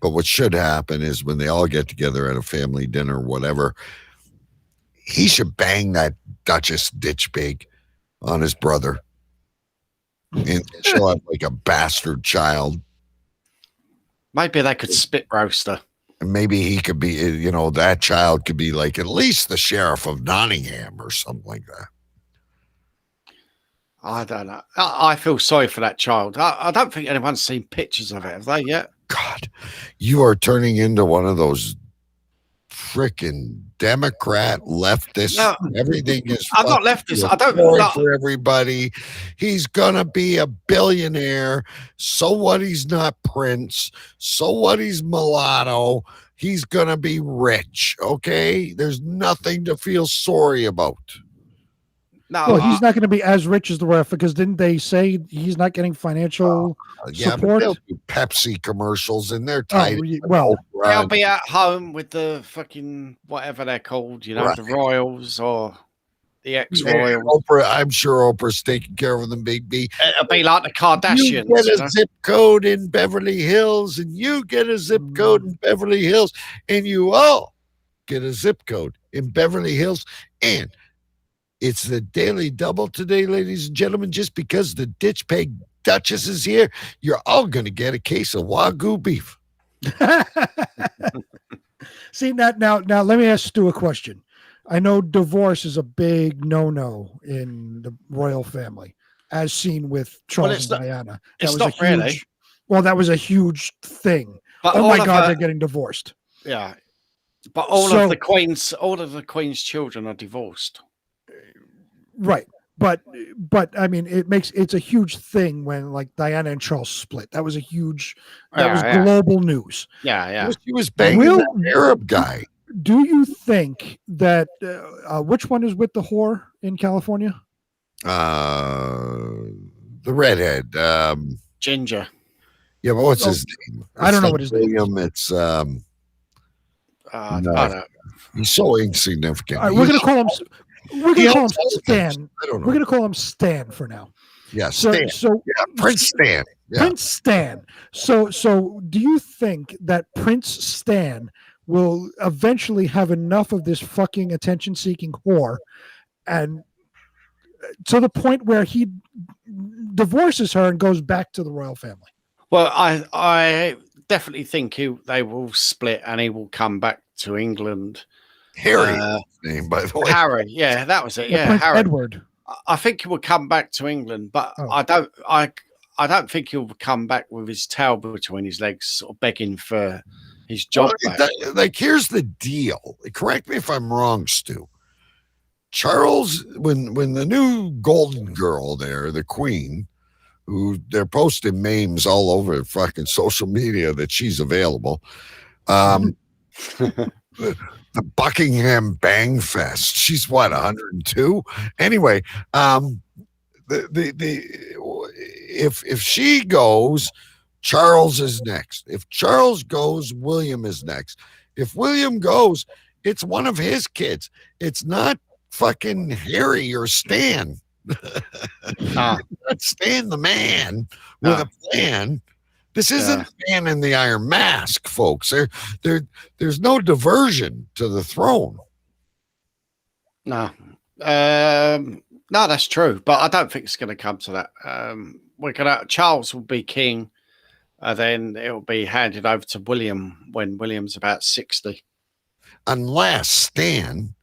But what should happen is when they all get together at a family dinner, whatever, he should bang that Duchess ditch pig on his brother. And she'll have like a bastard child. Maybe they could spit roast her. And maybe he could be, that child could be like at least the sheriff of Nottingham or something like that. I don't know. I feel sorry for that child. I don't think anyone's seen pictures of it, have they yet? God, you are turning into one of those freaking Democrat leftists. No, everything is. I'm not leftist. I don't know for everybody. He's gonna be a billionaire. So what? He's not Prince. So what? He's mulatto. He's gonna be rich. Okay, there's nothing to feel sorry about. No, well, he's not going to be as rich as the ref because didn't they say he's not getting financial yeah, support? But they'll do Pepsi commercials and they're tight. They'll be at home with the fucking whatever they're called, Right. the Royals or the ex-Royals. Oprah, I'm sure Oprah's taking care of them, Big B. It'll be like the Kardashians. You get a zip code in Beverly Hills, and you get a zip code in Beverly Hills, and you all get a zip code in Beverly Hills, and it's the Daily Double today, ladies and gentlemen. Just because the ditch pig Duchess is here, you're all going to get a case of Wagyu beef. See, now, let me ask Stu a question. I know divorce is a big no-no in the royal family, as seen with Charles and Diana. It's not really. Well, that was a huge thing. But oh my God, they're getting divorced. Yeah, but all of the Queen's children are divorced. Right. but I mean, it's a huge thing when like Diana and Charles split. That was global news. Yeah. He was banging that Arab guy. Do you think that which one is with the whore in California? The redhead, Ginger. Yeah, but what's his name? I don't know what his name is. It's I don't know. He's so insignificant. All right, we're gonna call him. We're gonna call him Stan. I don't know. We're gonna call him Stan for now. Yeah, Stan. Prince Stan. Yeah. Prince Stan. So do you think that Prince Stan will eventually have enough of this fucking attention-seeking whore, and to the point where he divorces her and goes back to the royal family? Well, I definitely think they will split, and he will come back to England. Harry, name by the way. Harry, yeah, that was it. Yeah, Prince Harry. Edward. I think he will come back to England, but I don't think he'll come back with his tail between his legs, sort of begging for his job back. Like, here's the deal. Correct me if I'm wrong, Stu. Charles, when the new golden girl there, the queen, who they're posting memes all over fucking social media that she's available, the Buckingham Bang Fest. She's what, 102? Anyway, if she goes, Charles is next. If Charles goes, William is next. If William goes, it's one of his kids. It's not fucking Harry or Stan. Not Stan the man with a plan. This isn't the Man in the Iron Mask, folks. There's no diversion to the throne. No, that's true. But I don't think it's going to come to that. Charles will be king, then it will be handed over to William when William's about 60. Unless Stan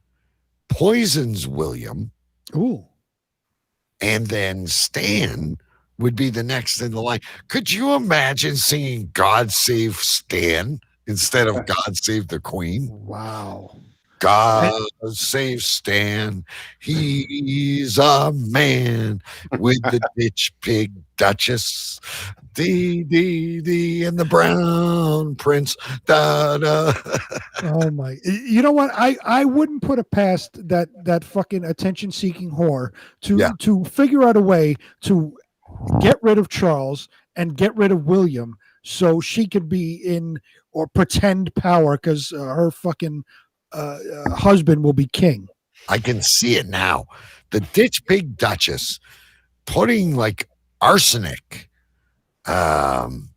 poisons William. Ooh. And then Stan would be the next in the line. Could you imagine singing God Save Stan instead of God Save the Queen? Wow. God save Stan. He's a man with the ditch pig duchess. D and the brown prince. Da da. Oh my! You know what? I wouldn't put it past that fucking attention-seeking whore to figure out a way to get rid of Charles and get rid of William so she could be in or pretend power because her fucking husband will be king. I can see it now. The ditch pig duchess putting like arsenic on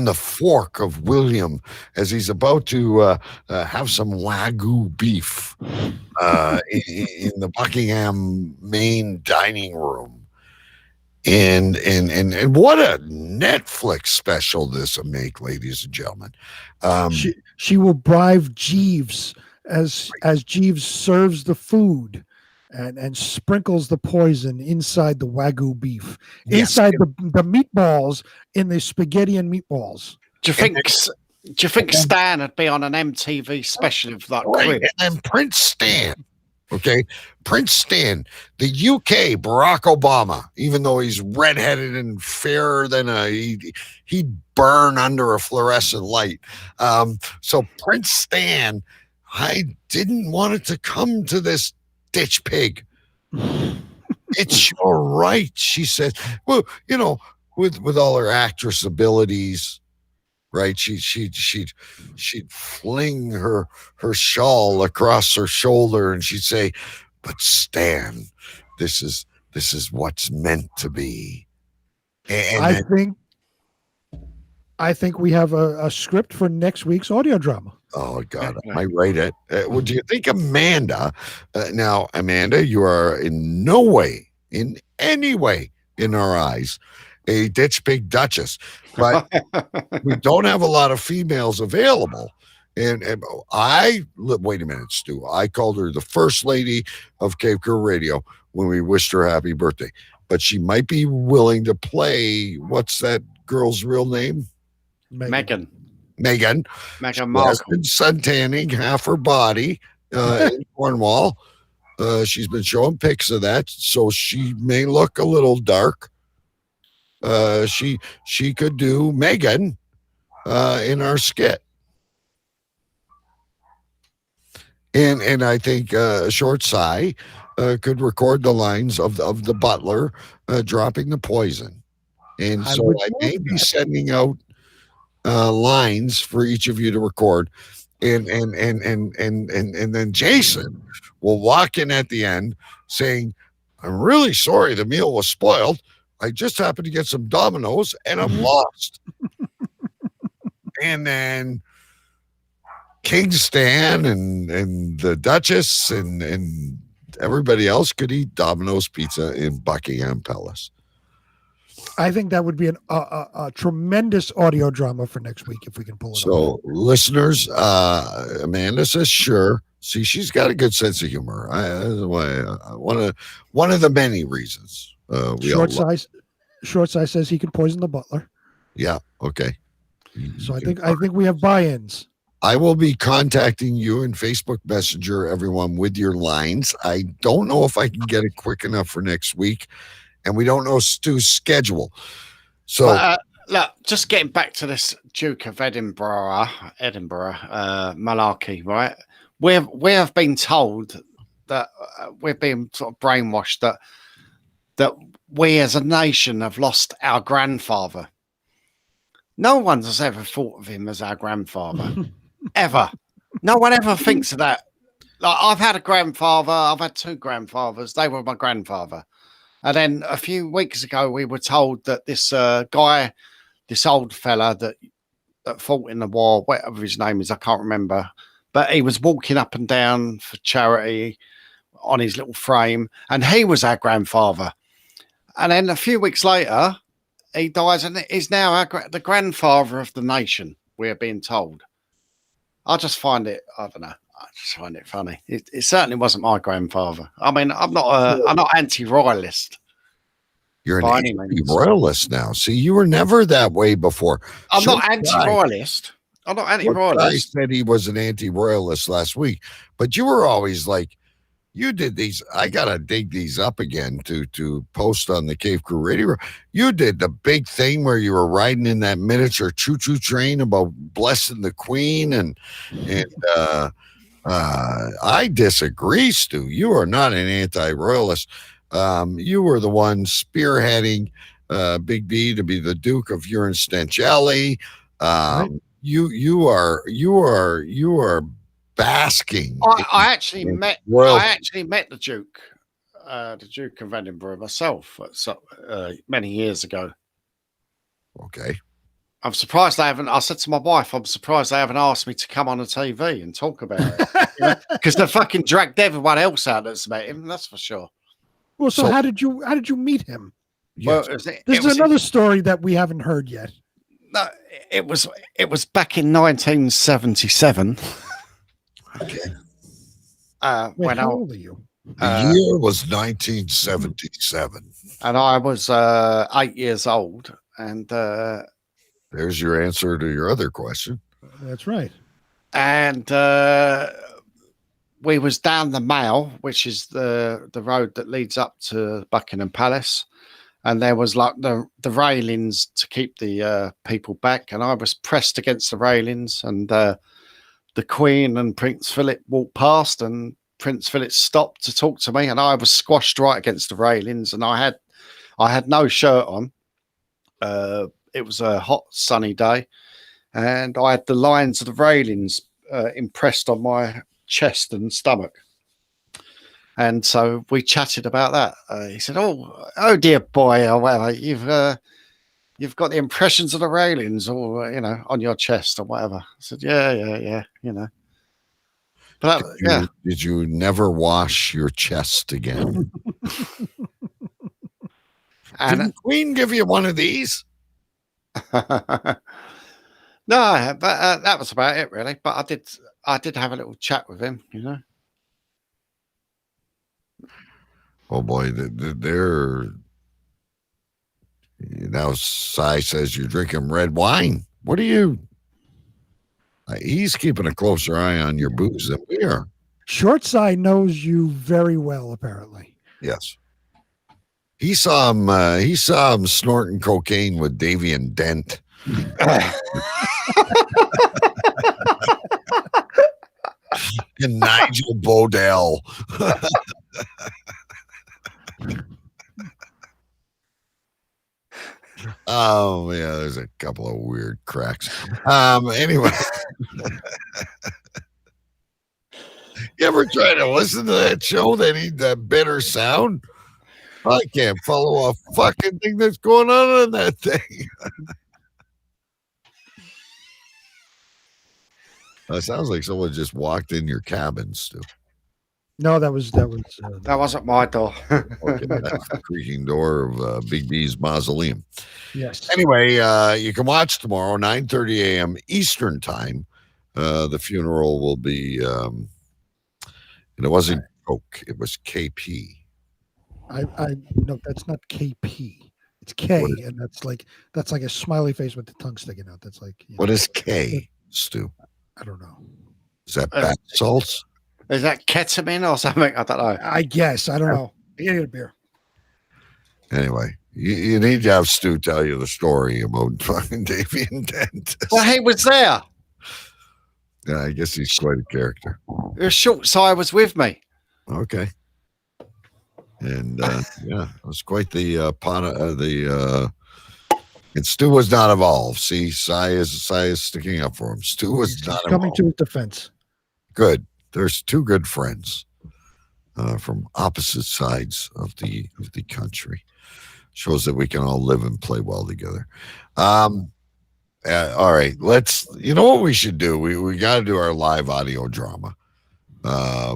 the fork of William as he's about to have some Wagyu beef in the Buckingham main dining room. And what a Netflix special this will make, ladies and gentlemen. She will bribe Jeeves as Jeeves serves the food and sprinkles the poison inside the Wagyu beef, inside the meatballs in the spaghetti and meatballs. Do you think Stan would be on an MTV special of that? Right. And then Prince Stan. Okay, Prince Stan, the UK Barack Obama, even though he's redheaded and fairer than he'd burn under a fluorescent light. So Prince Stan, I didn't want it to come to this ditch pig. It's your right, she said. Well, you know, with all her actress abilities, right? She'd fling her shawl across her shoulder and she'd say, "But Stan, this is what's meant to be." And I think we have a script for next week's audio drama. Oh God, I might write it. Would you think Amanda? Now, Amanda, you are in no way, in any way, in our eyes, a ditch pig duchess, but we don't have a lot of females available. And wait a minute, Stu. I called her the first lady of Cave Crew Radio when we wished her happy birthday. But she might be willing to play. What's that girl's real name? Megan. Megan Markle. Has been suntanning half her body in Cornwall. She's been showing pics of that, so she may look a little dark. She could do Megan in our skit. And I think Short Sai could record the lines of the butler dropping the poison. And so I may be sending out lines for each of you to record. And then Jason will walk in at the end saying, I'm really sorry the meal was spoiled. I just happened to get some Dominoes and I'm lost. And then King Stan and the Duchess and everybody else could eat Domino's pizza in Buckingham Palace. I think that would be a tremendous audio drama for next week if we can pull it off. So, listeners, Amanda says sure. See, she's got a good sense of humor. One of the many reasons. Short Size says he can poison the butler. Yeah. Okay. So I think we have buy-ins. I will be contacting you in Facebook Messenger, everyone, with your lines. I don't know if I can get it quick enough for next week, and we don't know Stu's schedule. So, look, just getting back to this Duke of Edinburgh malarkey, right? We have been told that we've been sort of brainwashed that we as a nation have lost our grandfather. No one has ever thought of him as our grandfather. Ever. No one ever thinks of that. Like, I've had a grandfather. I've had two grandfathers. They were my grandfather. And then a few weeks ago, we were told that this guy, this old fella that fought in the war, whatever his name is, I can't remember, but he was walking up and down for charity on his little frame, and he was our grandfather. And then a few weeks later, he dies, and is now the grandfather of the nation, we're being told. I just find it, I don't know, I just find it funny. It certainly wasn't my grandfather. I mean, I'm not anti-royalist. You're an anti-royalist now. See, you were never that way before. I'm not anti-royalist. I'm not anti-royalist. I said he was an anti-royalist last week, but you were always like, you did these. I gotta dig these up again to post on the Cave Crew Radio. You did the big thing where you were riding in that miniature choo-choo train about blessing the Queen, and I disagree, Stu. You are not an anti-royalist. You were the one spearheading Big B to be the Duke of Urinstencelli. Right. You are basking. I actually met the Duke of Edinburgh myself many years ago. Okay. I'm surprised they haven't. I said to my wife, I'm surprised they haven't asked me to come on the TV and talk about it, because they fucking dragged everyone else out that's met him. That's for sure. Well, so how did you meet him? Well, This is another story that we haven't heard yet. No, it was back in 1977. Okay. When how old are you? The year was 1977. And I was 8 years old. And there's your answer to your other question. That's right. And we was down the Mall, which is the road that leads up to Buckingham Palace. And there was like the railings to keep the people back. And I was pressed against the railings, and the Queen and Prince Philip walked past, and Prince Philip stopped to talk to me, and I was squashed right against the railings, and I had no shirt on. It was a hot, sunny day, and I had the lines of the railings impressed on my chest and stomach. And so we chatted about that. He said, "Oh dear boy, or whatever, you've got the impressions of the railings, or on your chest, or whatever." I said, "Yeah, But did you never wash your chest again? And did the Queen give you one of these? No, but that was about it, really. But I did have a little chat with him, Oh boy, they're now. Sai says you're drinking red wine. What are you? He's keeping a closer eye on your booze than we are. Short Side knows you very well, apparently. Yes. He saw him snorting cocaine with Davian Dent. And Nigel Bodell. Oh yeah, there's a couple of weird cracks. Anyway. You ever try to listen to that show? They need that bitter sound. I can't follow a fucking thing that's going on in that thing. It sounds like someone just walked in your cabin, Stu. No, that wasn't my door. Okay, that's the creaking door of Big B's mausoleum. Yes. Anyway, you can watch tomorrow, 9:30 a.m. Eastern time. The funeral will be, and it wasn't Coke, it was KP. No, that's not KP. It's K, and that's like a smiley face with the tongue sticking out. That's like what is K, Stu? I don't know. Is that bath salts? Is that ketamine or something? I don't know. I guess. I don't know. I gotta get a beer. Anyway, you need to have Stu tell you the story about fucking Davian Dent. Well, he was there. Yeah, I guess he's quite a character. It was Short Side was with me. Okay. And yeah, it was quite the and Stu was not involved. See, Cy is sticking up for him. Stu was not coming involved. to his defense. Good. There's two good friends from opposite sides of the country. Shows that we can all live and play well together. All right, you know what we should do? We got to do our live audio drama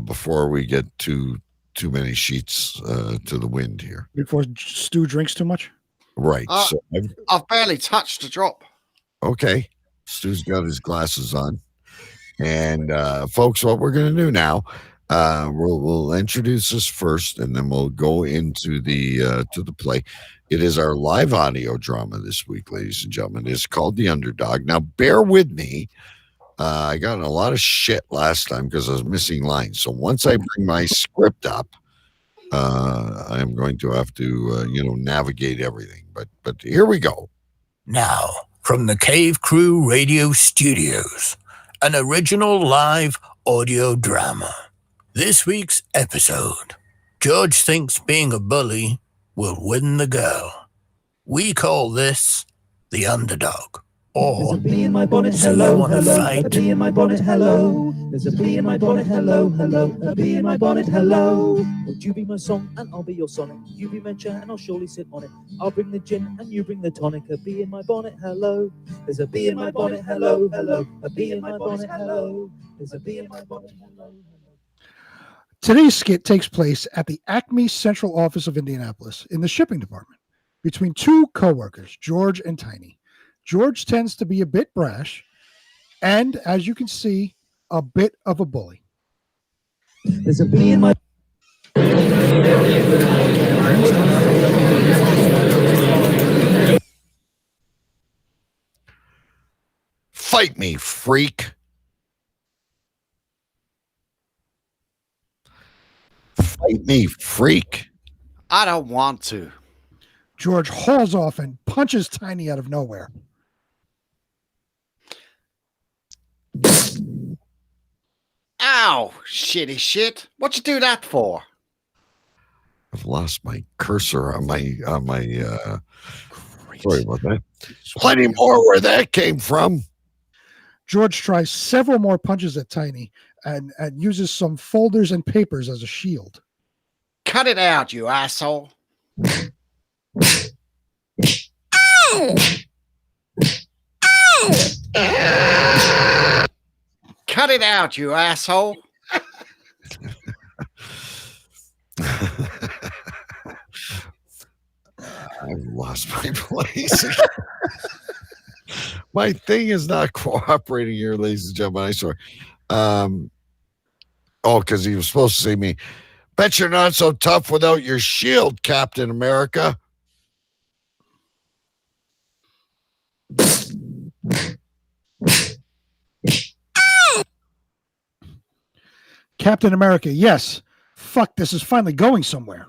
before we get too many sheets to the wind here. Before Stu drinks too much? Right. So I've barely touched the drop. Okay. Stu's got his glasses on. And folks, what we're going to do now, we'll introduce this first, and then we'll go into the play. It is our live audio drama this week, ladies and gentlemen. It's called The Underdog. Now, bear with me. I got in a lot of shit last time because I was missing lines. So once I bring my script up, I'm going to have to, navigate everything. But here we go. Now, from the Cave Crew Radio Studios, an original live audio drama. This week's episode, George thinks being a bully will win the girl. We call this The Underdog. Or, There's a bee in my bonnet, so hello, you want to hello. fight? A bee in my bonnet, hello. There's a bee in my bonnet, hello, hello. A bee in my bonnet, hello. Would you be my song and I'll be your sonic? You be my chair and I'll surely sit on it. I'll bring the gin and you bring the tonic. A bee in my bonnet, hello. There's a bee in my bonnet, hello, hello. A bee in my bonnet, hello. There's a bee in my bonnet, hello. Today's skit takes place at the Acme Central Office of Indianapolis in the shipping department between two co-workers, George and Tiny. George tends to be a bit brash and, as you can see, a bit of a bully. There's a bee in my... Fight me, freak. Fight me, freak. I don't want to. George hauls off and punches Tiny out of nowhere. Ow, shitty shit. What'd you do that for? I've lost my cursor on my sorry about that. Plenty more where that came from. George tries several more punches at Tiny and uses some folders and papers as a shield. Cut it out, you asshole. Cut it out, you asshole. I've lost my place. My thing is not cooperating here, ladies and gentlemen. I swear. Because he was supposed to say me. Bet you're not so tough without your shield, Captain America. Captain America, yes. Fuck, this is finally going somewhere.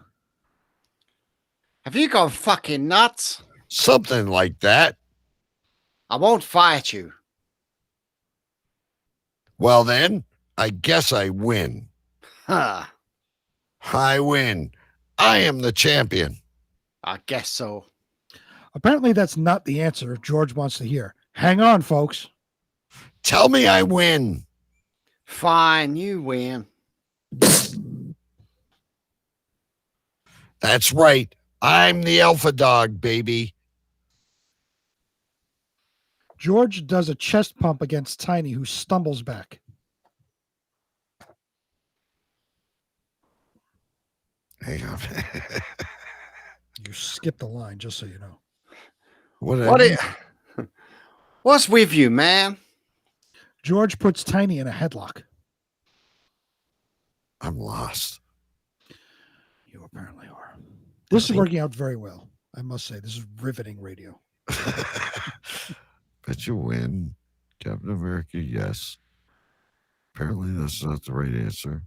Have you gone fucking nuts? Something like that. I won't fight you. Well, then, I guess I win. Huh. I win. I am the champion. I guess so. Apparently, that's not the answer George wants to hear. Hang on, folks. Tell me I win. Fine, you win. That's right. I'm the alpha dog, baby. George does a chest pump against Tiny, who stumbles back. Hang on. You skipped the line, just so you know. What's with you, man? George puts Tiny in a headlock. I'm lost. You apparently are. This is working out very well, I must say. This is riveting radio. Bet you win. Captain America, yes. Apparently that's not the right answer.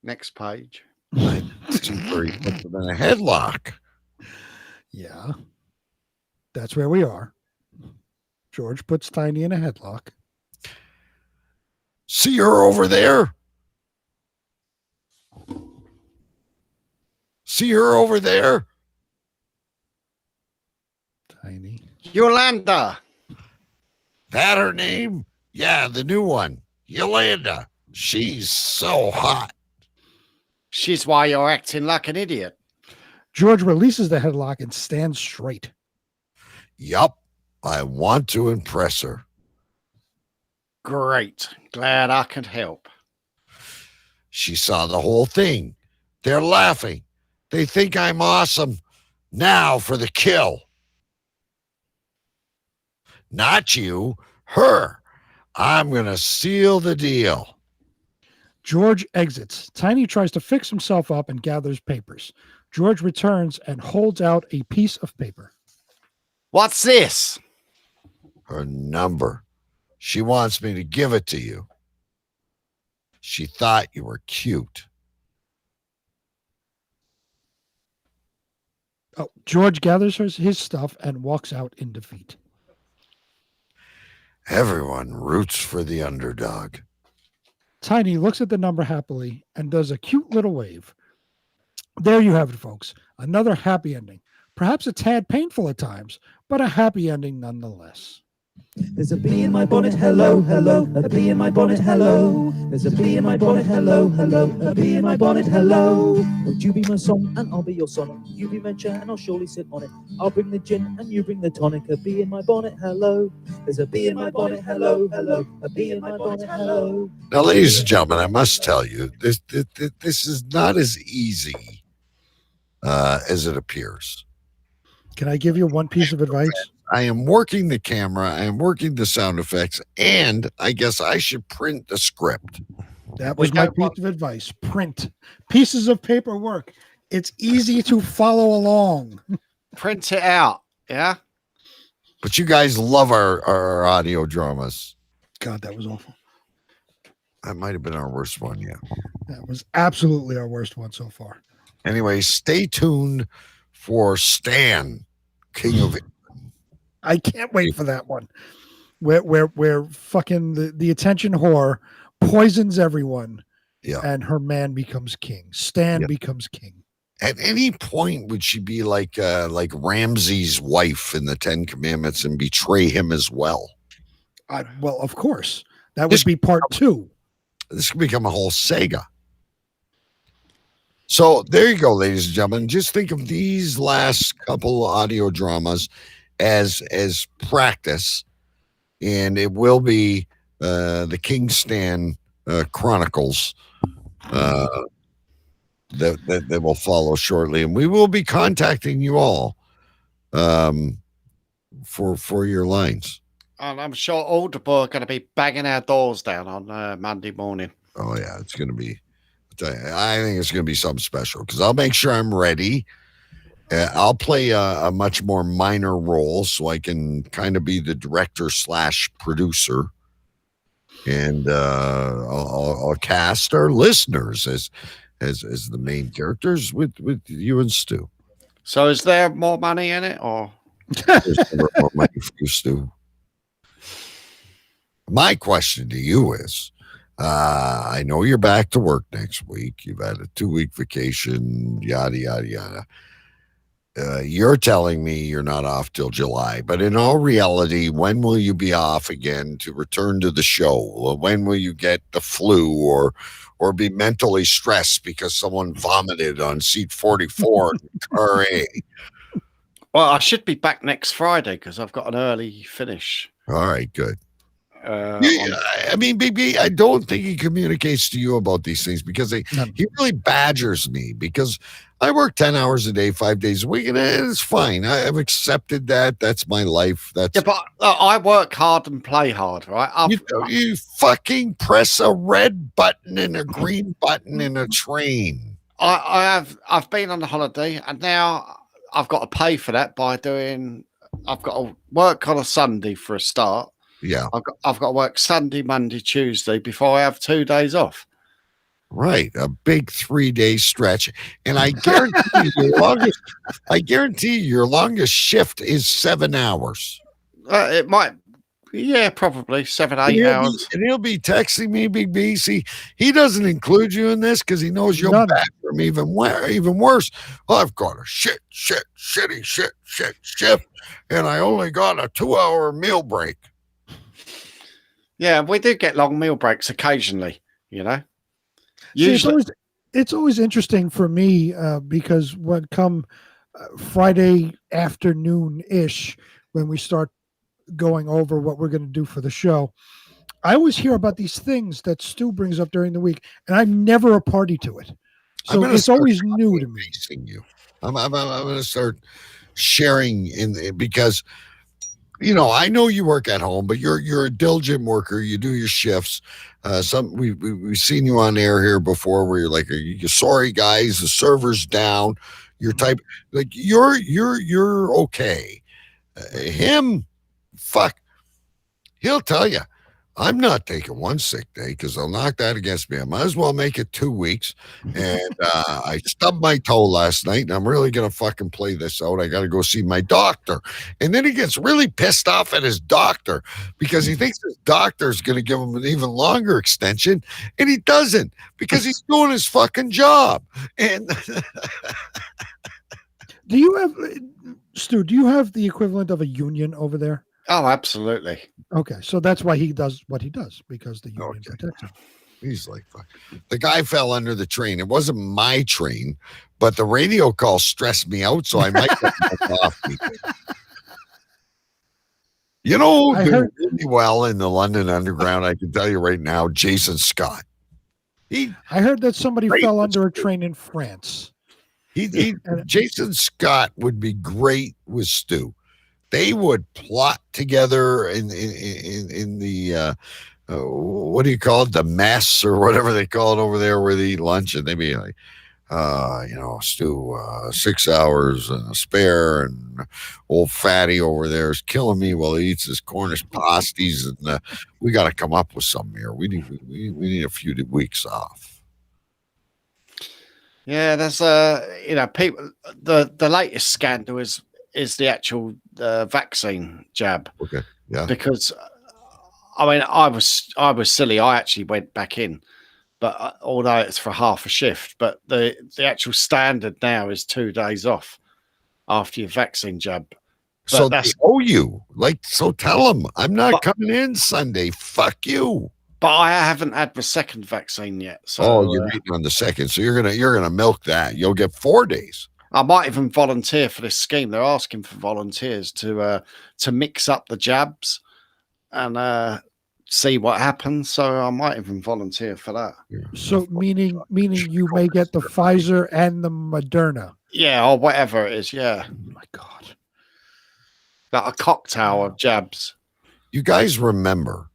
Next page. I see where he puts them in a headlock. Yeah. That's where we are. George puts Tiny in a headlock. See her over there? See her over there? Tiny. Yolanda. That her name? Yeah, the new one. Yolanda. She's so hot. She's why you're acting like an idiot. George releases the headlock and stands straight. Yup. I want to impress her. Great. Glad I could help. She saw the whole thing. They're laughing. They think I'm awesome. Now for the kill. Not you, her. I'm going to seal the deal. George exits. Tiny tries to fix himself up and gathers papers. George returns and holds out a piece of paper. What's this? Her number. She wants me to give it to you. She thought you were cute. Oh, George gathers his stuff and walks out in defeat. Everyone roots for the underdog. Tiny looks at the number happily and does a cute little wave. There you have it, folks. Another happy ending. Perhaps a tad painful at times, but a happy ending nonetheless. There's a bee in my bonnet, hello, hello. A bee in my bonnet, hello. There's a bee in my bonnet, hello, hello. A bee in my bonnet, hello. Would you be my song and I'll be your sonnet? You be my chair and I'll surely sit on it. I'll bring the gin and you bring the tonic. A bee in my bonnet, hello. There's a bee in my bonnet, hello, hello. A bee in my bonnet, hello. Now, ladies and gentlemen, I must tell you, this is not as easy as it appears. Can I give you one piece of advice? I am working the camera, I am working the sound effects, and I guess I should print the script. That was my piece of advice. Print pieces of paperwork. It's easy to follow along. Print it out, yeah? But you guys love our audio dramas. God, that was awful. That might have been our worst one yet. That was absolutely our worst one so far. Anyway, stay tuned for Stan, King of I can't wait for that one. Where fucking the attention whore poisons everyone. Yeah. And her man becomes king. Stan becomes king. At any point would she be like Ramsay's wife in the 10 Commandments and betray him as well? Well, of course. That would be part 2. This could become a whole saga. So there you go, ladies and gentlemen. Just think of these last couple audio dramas as practice, and it will be the King Stan Chronicles that will follow shortly, and we will be contacting you all for your lines. And I'm sure all the boys are going to be banging our doors down on Monday morning. Oh yeah, it's going to be. I think it's going to be something special because I'll make sure I'm ready. I'll play a much more minor role so I can kind of be the director / producer. and I'll cast our listeners as the main characters with you and Stu. So is there more money in it, or there's never more money for you, Stu? My question to you is, I know you're back to work next week. You've had a 2-week vacation, yada, yada, yada. You're telling me you're not off till July, but in all reality, when will you be off again to return to the show? When will you get the flu or be mentally stressed because someone vomited on seat 44 in car A? Well, I should be back next Friday because I've got an early finish. All right, good. I mean, BB, I don't think he communicates to you about these things because he really badgers me because I work 10 hours a day, 5 days a week, and it's fine. I've accepted that. That's my life. That's but I work hard and play hard, right? You fucking press a red button and a green button in a train. I've been on the holiday, and now I've got to pay for that by I've got to work on a Sunday for a start. Yeah. I've got to work Sunday, Monday, Tuesday before I have 2 days off. Right. A big 3-day stretch. And I guarantee your longest shift is 7 hours. It might, yeah, probably 7, 8 hours. And he'll be texting me, Big B. See, he doesn't include you in this because he knows you'll back him even worse. Well, I've got a shitty shift, and I only got a 2-hour meal break. Yeah, we do get long meal breaks occasionally, you know. Usually, it's always interesting for me because when come Friday afternoon ish, when we start going over what we're going to do for the show, I always hear about these things that Stu brings up during the week, and I'm never a party to it. So it's always new to me. I'm going to start sharing because. You know, I know you work at home, but you're a diligent worker. You do your shifts. We've seen you on air here before, where you're like, "You're sorry, guys, the server's down." You're type like you're okay. Him, fuck, he'll tell you, I'm not taking one sick day because they'll knock that against me. I might as well make it 2 weeks. And I stubbed my toe last night, and I'm really going to fucking play this out. I got to go see my doctor. And then he gets really pissed off at his doctor because he thinks his doctor is going to give him an even longer extension. And he doesn't because he's doing his fucking job. And do you have, Stu, do you have the equivalent of a union over there? Oh, absolutely. Okay, so that's why he does what he does, because the union protects him. He's like, fuck. The guy fell under the train. It wasn't my train, but the radio call stressed me out, so I might get off. You know, who did really well in the London Underground, I can tell you right now, Jason Scott. I heard that somebody fell under a train in France. Jason Scott would be great with Stu. They would plot together in the what do you call it, the mess or whatever they call it over there where they eat lunch, and they'd be like, Stu, 6 hours and a spare, and old fatty over there is killing me while he eats his Cornish pasties, and we got to come up with something here. We need a few weeks off. Yeah, there's people. The latest scandal is the actual vaccine jab. Okay, yeah. Because I mean, I was silly. I actually went back in, but although it's for half a shift, but the actual standard now is 2 days off after your vaccine jab. But so they owe you. So tell them I'm not coming in Sunday. Fuck you. But I haven't had the second vaccine yet. So you're waiting on the second. So you're gonna milk that. You'll get 4 days. I might even volunteer for this scheme. They're asking for volunteers to mix up the jabs and see what happens. So I might even volunteer for that. So meaning you may get the Pfizer and the Moderna. Yeah, or whatever it is. Yeah. Oh my God. Like a cocktail of jabs. You guys remember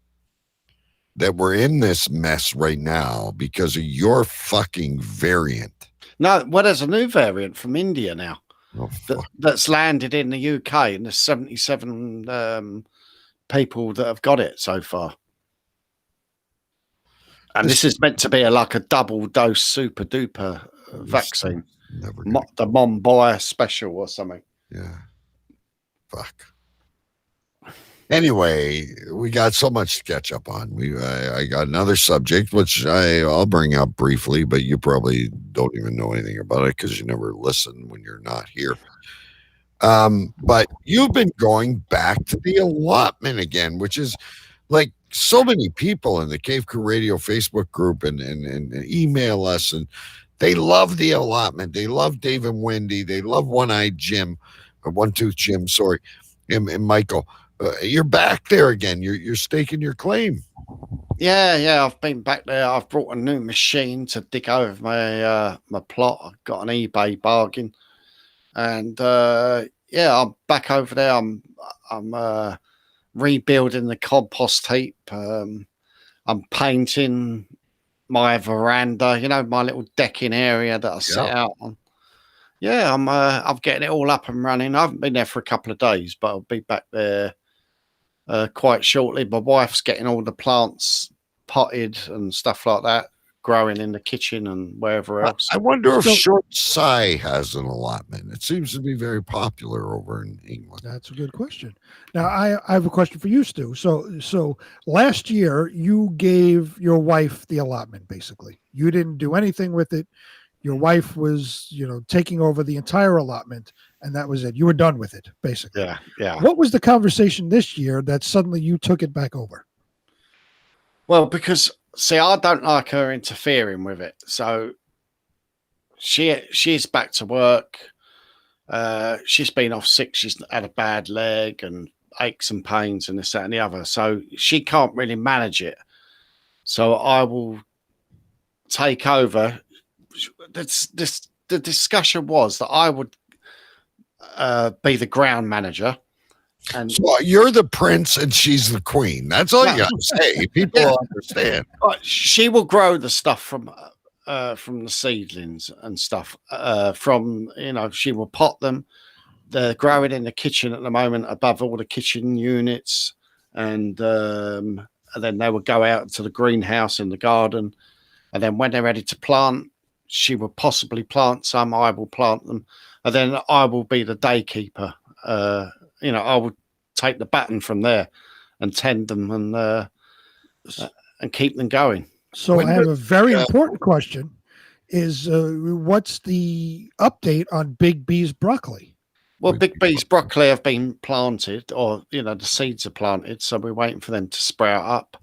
that we're in this mess right now because of your fucking variant. No, well, there's a new variant from India now that's landed in the UK, and there's 77 people that have got it so far. And this is meant to be like a double dose super duper vaccine. The Mumbai special or something. Yeah. Fuck. Anyway, we got so much to catch up on. I got another subject, which I'll bring up briefly, but you probably don't even know anything about it because you never listen when you're not here. But you've been going back to the allotment again, which is like so many people in the Cave Crew Radio Facebook group and email us, and they love the allotment. They love Dave and Wendy. They love One-Eyed Jim, or One-Tooth Jim, sorry, and Michael. You're back there again. You're staking your claim. Yeah. I've been back there. I've brought a new machine to dig over my plot. I've got an eBay bargain, and I'm back over there. I'm rebuilding the compost heap. I'm painting my veranda. My little decking area that I set out on. Yeah, I'm getting it all up and running. I haven't been there for a couple of days, but I'll be back there quite shortly. My wife's getting all the plants potted and stuff like that, growing in the kitchen and wherever else. I wonder if Short Sai has an allotment. It seems to be very popular over in England. That's a good question. Now, I have a question for you, Stu. So last year, you gave your wife the allotment, basically. You didn't do anything with it. Your wife was, taking over the entire allotment, and that was it. You were done with it, basically. Yeah. What was the conversation this year that suddenly you took it back over? Well, because, see, I don't like her interfering with it. So she's back to work. She's been off sick. She's had a bad leg and aches and pains and this, that, and the other. So she can't really manage it. So I will take over. The discussion was that I would be the ground manager, and so you're the prince and she's the queen. That's all you got to say. People understand. She will grow the stuff from the seedlings and stuff. She will pot them. They're growing in the kitchen at the moment, above all the kitchen units, and then they will go out to the greenhouse in the garden, and then when they're ready to plant, she will possibly plant some. I will plant them, and then I will be the day keeper. I will take the baton from there and tend them and keep them going. So I have a very important question: is what's the update on Big B's broccoli? Well, Big B's broccoli have been planted, or the seeds are planted, so we're waiting for them to sprout up.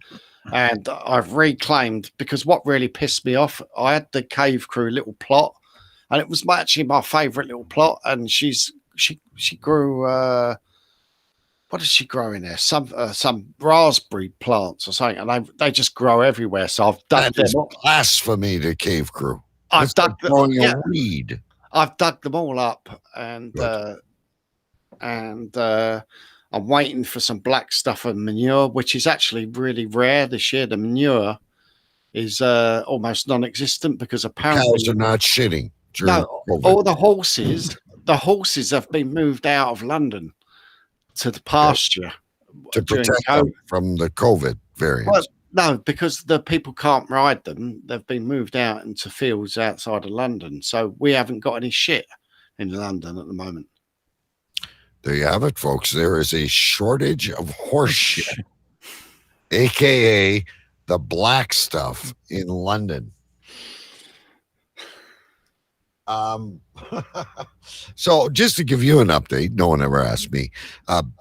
And I've reclaimed, because what really pissed me off, I had the Cave Crew little plot, and it was actually my favourite little plot. And she grew, what does she grow in there? Some raspberry plants or something, and they just grow everywhere. So I've dug them up. Blasphemy to Cave Crew. I've dug them. Yeah. Weed. I've dug them all up, and I'm waiting for some black stuff and manure, which is actually really rare this year. The manure is almost non-existent because apparently cows are not shitting. All the horses have been moved out of London to the pasture to protect them from the COVID variant. Well, no, because the people can't ride them. They've been moved out into fields outside of London, so we haven't got any shit in London at the moment. There you have it, folks. There is a shortage of horse shit, aka the black stuff in London. So just to give you an update, no one ever asked me.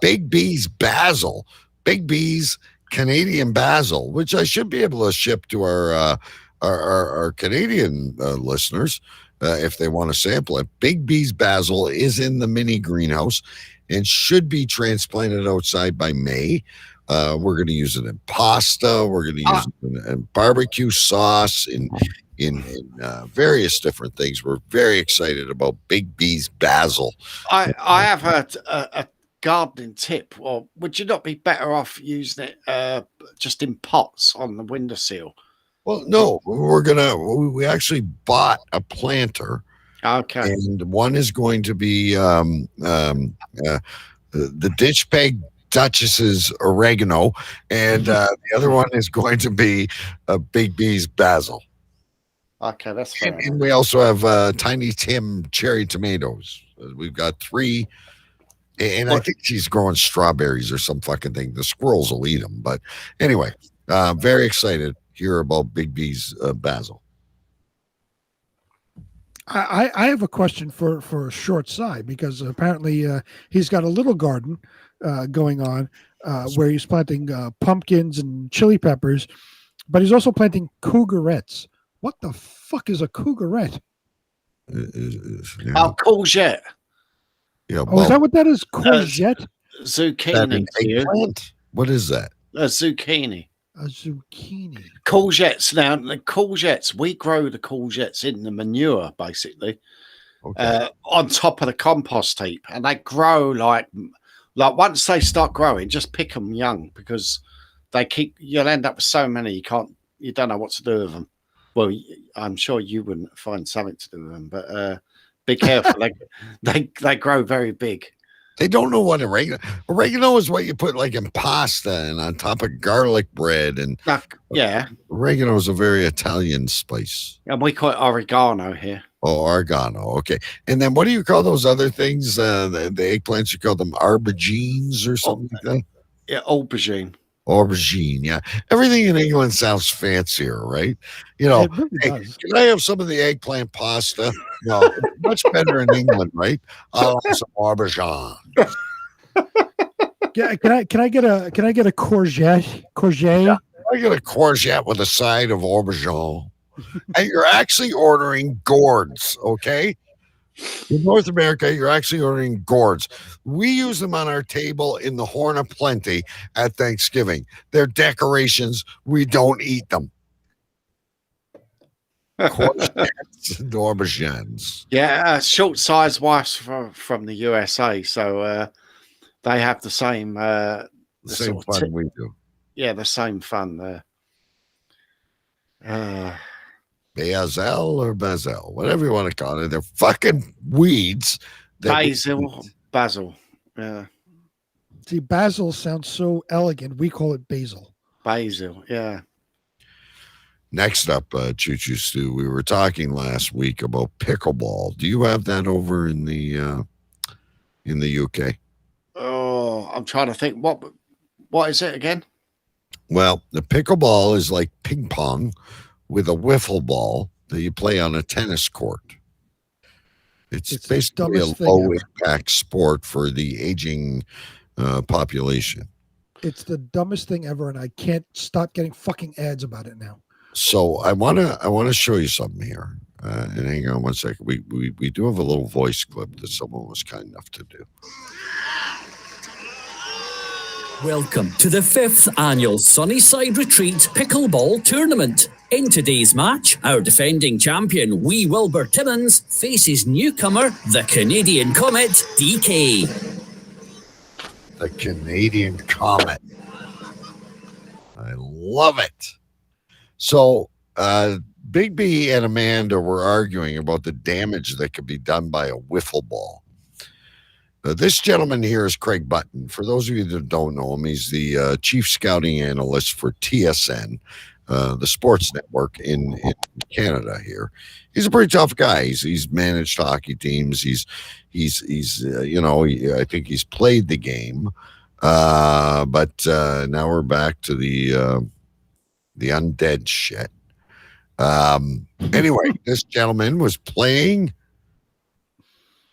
Big B's basil, Big B's Canadian basil, which I should be able to ship to our Canadian listeners if they want to sample it. Big B's basil is in the mini greenhouse and should be transplanted outside by May. We're going to use it in pasta. We're going to use it in barbecue sauce, in various different things. We're very excited about Big B's basil. I have a gardening tip. Or would you not be better off using it just in pots on the windowsill? Well, no, we actually bought a planter. Okay. And one is going to be the ditch peg Duchess's oregano, and the other one is going to be Big B's basil. Okay, that's fair. And we also have Tiny Tim cherry tomatoes. We've got 3, and I think she's growing strawberries or some fucking thing. The squirrels will eat them, but anyway, very excited to hear about Big B's basil. I have a question for Short Side, because apparently he's got a little garden going on where he's planting pumpkins and chili peppers, but he's also planting cougarettes. What the fuck is a cougarette? Courgette. Yeah, Oh, is that what that is? Courgette? Zucchini. Eggplant? What is that? A zucchini. A zucchini. Courgettes. Now, the courgettes, we grow the courgettes in the manure, basically, on top of the compost heap. And they grow like once they start growing, just pick them young, because you'll end up with so many, you don't know what to do with them. Well, I'm sure you wouldn't find something to do with them, but be careful. They grow very big. They don't know what oregano. Oregano is what you put like in pasta and on top of garlic bread. And yeah, oregano is a very Italian spice. And we call it oregano here. Oh, oregano. Okay. And then what do you call those other things? The eggplants, you call them aubergines or something like that? Yeah, aubergine. Aubergine, yeah. Everything in England sounds fancier, right? You know, It really hey, does. can I have some of the eggplant pasta? No, it's much better in England, right? I'll have some aubergine. Yeah, can I get a courgette? Courgette? I get a courgette with a side of aubergine. And you're actually ordering gourds, okay? In North America, you're actually ordering gourds. We use them on our table in the Horn of Plenty at Thanksgiving. They're decorations. We don't eat them. Courgettes and aubergines. Yeah, short size wives from the USA, so they have the same The same fun we do. Yeah, the same fun there. Basil or basil, whatever you want to call it. They're fucking weeds. Basil. Yeah. See, basil sounds so elegant. We call it basil. Basil, yeah. Next up, Choo Choo Stu, we were talking last week about pickleball. Do you have that over in the UK? Oh, I'm trying to think. What is it again? Well, the pickleball is like ping pong with a wiffle ball that you play on a tennis court. It's basically a low impact sport for the aging population. It's the dumbest thing ever, and I can't stop getting fucking ads about it now. So I want to show you something here. And hang on one second. We do have a little voice clip that someone was kind enough to do. Welcome to the 5th annual Sunnyside Retreat Pickleball Tournament. In today's match, our defending champion, Wee Wilbur Timmins, faces newcomer, the Canadian Comet, DK. The Canadian Comet. I love it. So, Big B and Amanda were arguing about the damage that could be done by a wiffle ball. This gentleman here is Craig Button. For those of you that don't know him, he's the chief scouting analyst for TSN, the sports network in Canada here. He's a pretty tough guy. He's managed hockey teams. He's I think he's played the game. But now we're back to the undead shit. Anyway, this gentleman was playing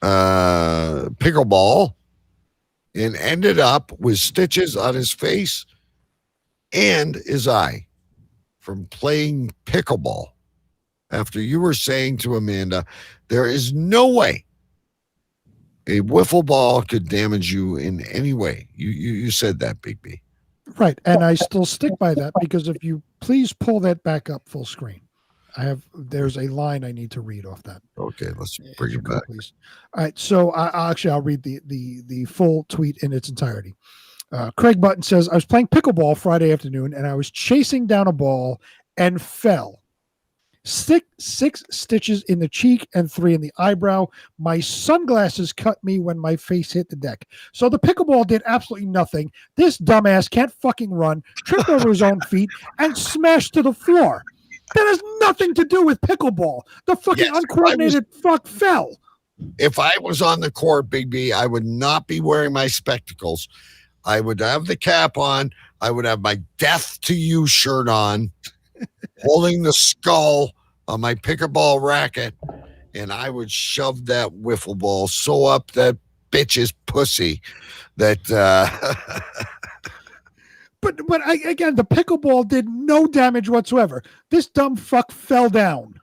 pickleball and ended up with stitches on his face and his eye from playing pickleball. After you were saying to Amanda, there is no way a wiffle ball could damage you in any way. You said that, Big B. Right, and I still stick by that, because if you please pull that back up full screen. There's a line I need to read off that. Okay, let's bring it back. Please. All right, so I'll read the full tweet in its entirety. Craig Button says, I was playing pickleball Friday afternoon, and I was chasing down a ball and fell. six stitches in the cheek and 3 in the eyebrow. My sunglasses cut me when my face hit the deck. So the pickleball did absolutely nothing. This dumbass can't fucking run, tripped over his own feet, and smashed to the floor. That has nothing to do with pickleball. The fucking uncoordinated fuck fell. If I was on the court, Big B, I would not be wearing my spectacles. I would have the cap on. I would have my death to you shirt on, holding the skull on my pickleball racket, and I would shove that wiffle ball so up that bitch's pussy that But again, the pickleball did no damage whatsoever. This dumb fuck fell down.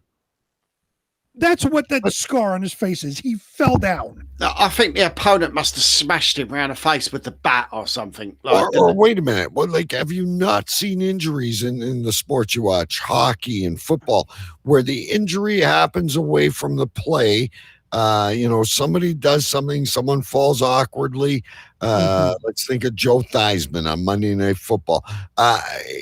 That's what that scar on his face is. He fell down. I think the opponent must have smashed him around the face with the bat or something. Or wait a minute. Well, like, have you not seen injuries in the sports you watch, hockey and football, where the injury happens away from the play? Somebody does something, someone falls awkwardly. Let's think of Joe Theismann on Monday Night Football.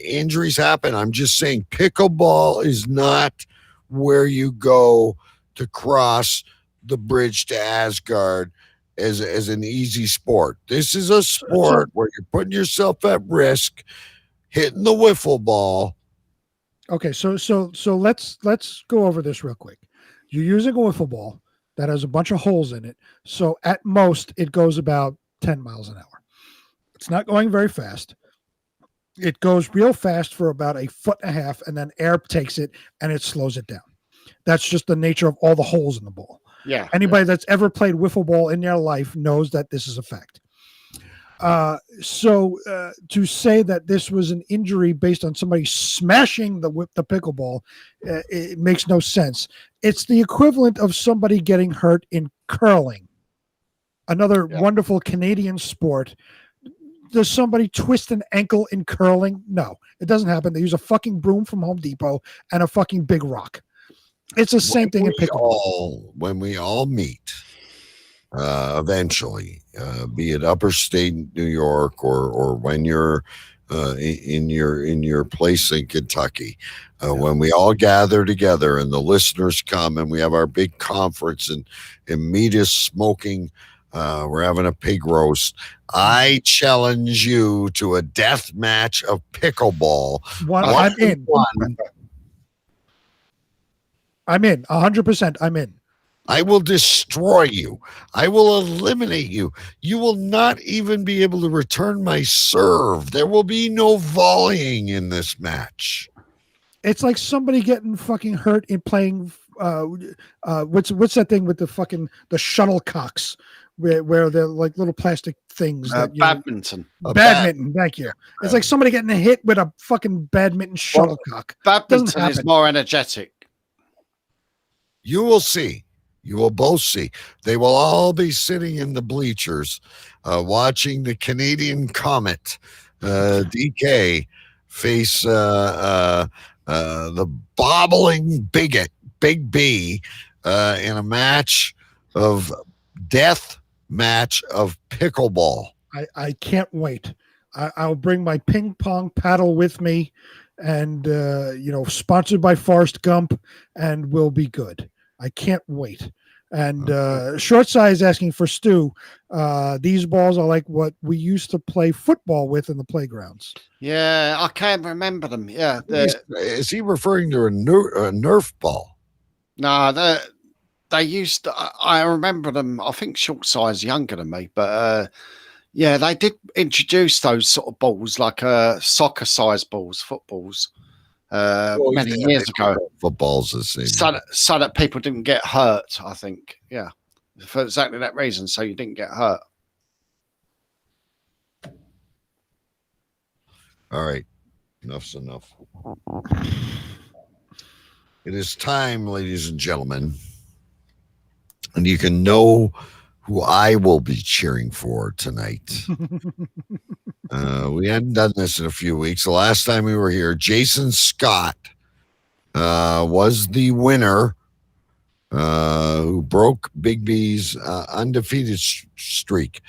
Injuries happen. I'm just saying pickleball is not where you go to cross the bridge to Asgard as an easy sport. This is a sport where you're putting yourself at risk, hitting the wiffle ball. Okay, so let's go over this real quick. You're using a wiffle ball that has a bunch of holes in it. So at most it goes about 10 miles an hour. It's not going very fast. It goes real fast for about 1.5 feet, and then air takes it and it slows it down. That's just the nature of all the holes in the ball. Yeah. Anybody that's ever played wiffle ball in their life knows that this is a fact. So to say that this was an injury based on somebody smashing the pickleball, it makes no sense. It's the equivalent of somebody getting hurt in curling, another wonderful Canadian sport. Does somebody twist an ankle in curling? No, it doesn't happen. They use a fucking broom from Home Depot and a fucking big rock. It's the same thing in pickleball. When we all meet, eventually, be it upstate New York or when you're in your place in Kentucky, when we all gather together and the listeners come and we have our big conference and meat is smoking. We're having a pig roast. I challenge you to a death match of pickleball. I'm in. I'm in. 100%. I'm in. I will destroy you. I will eliminate you. You will not even be able to return my serve. There will be no volleying in this match. It's like somebody getting fucking hurt in playing. What's that thing with the shuttlecocks? Where they're like little plastic things. Badminton. Badminton, thank you. It's like somebody getting hit with a fucking badminton shuttlecock. Badminton is more energetic. You will see. You will both see. They will all be sitting in the bleachers watching the Canadian Comet, DK, face the bobbling bigot, Big B, in a match of death match of pickleball. I can't wait. I'll bring my ping pong paddle with me and, sponsored by Forrest Gump, and we'll be good. I can't wait. And Short Size asking for Stu. These balls are like what we used to play football with in the playgrounds. Yeah, I can't remember them. Yeah. Is he referring to a Nerf ball? No, they used to, I remember them. I think Short Size younger than me, but they did introduce those sort of balls, like soccer size balls, footballs, many years ago. Footballs the same. So that people didn't get hurt, I think. Yeah, for exactly that reason, so you didn't get hurt. All right, enough's enough. It is time, ladies and gentlemen. And you can know who I will be cheering for tonight. We hadn't done this in a few weeks. The last time we were here, Jason Scott was the winner who broke Big B's undefeated streak.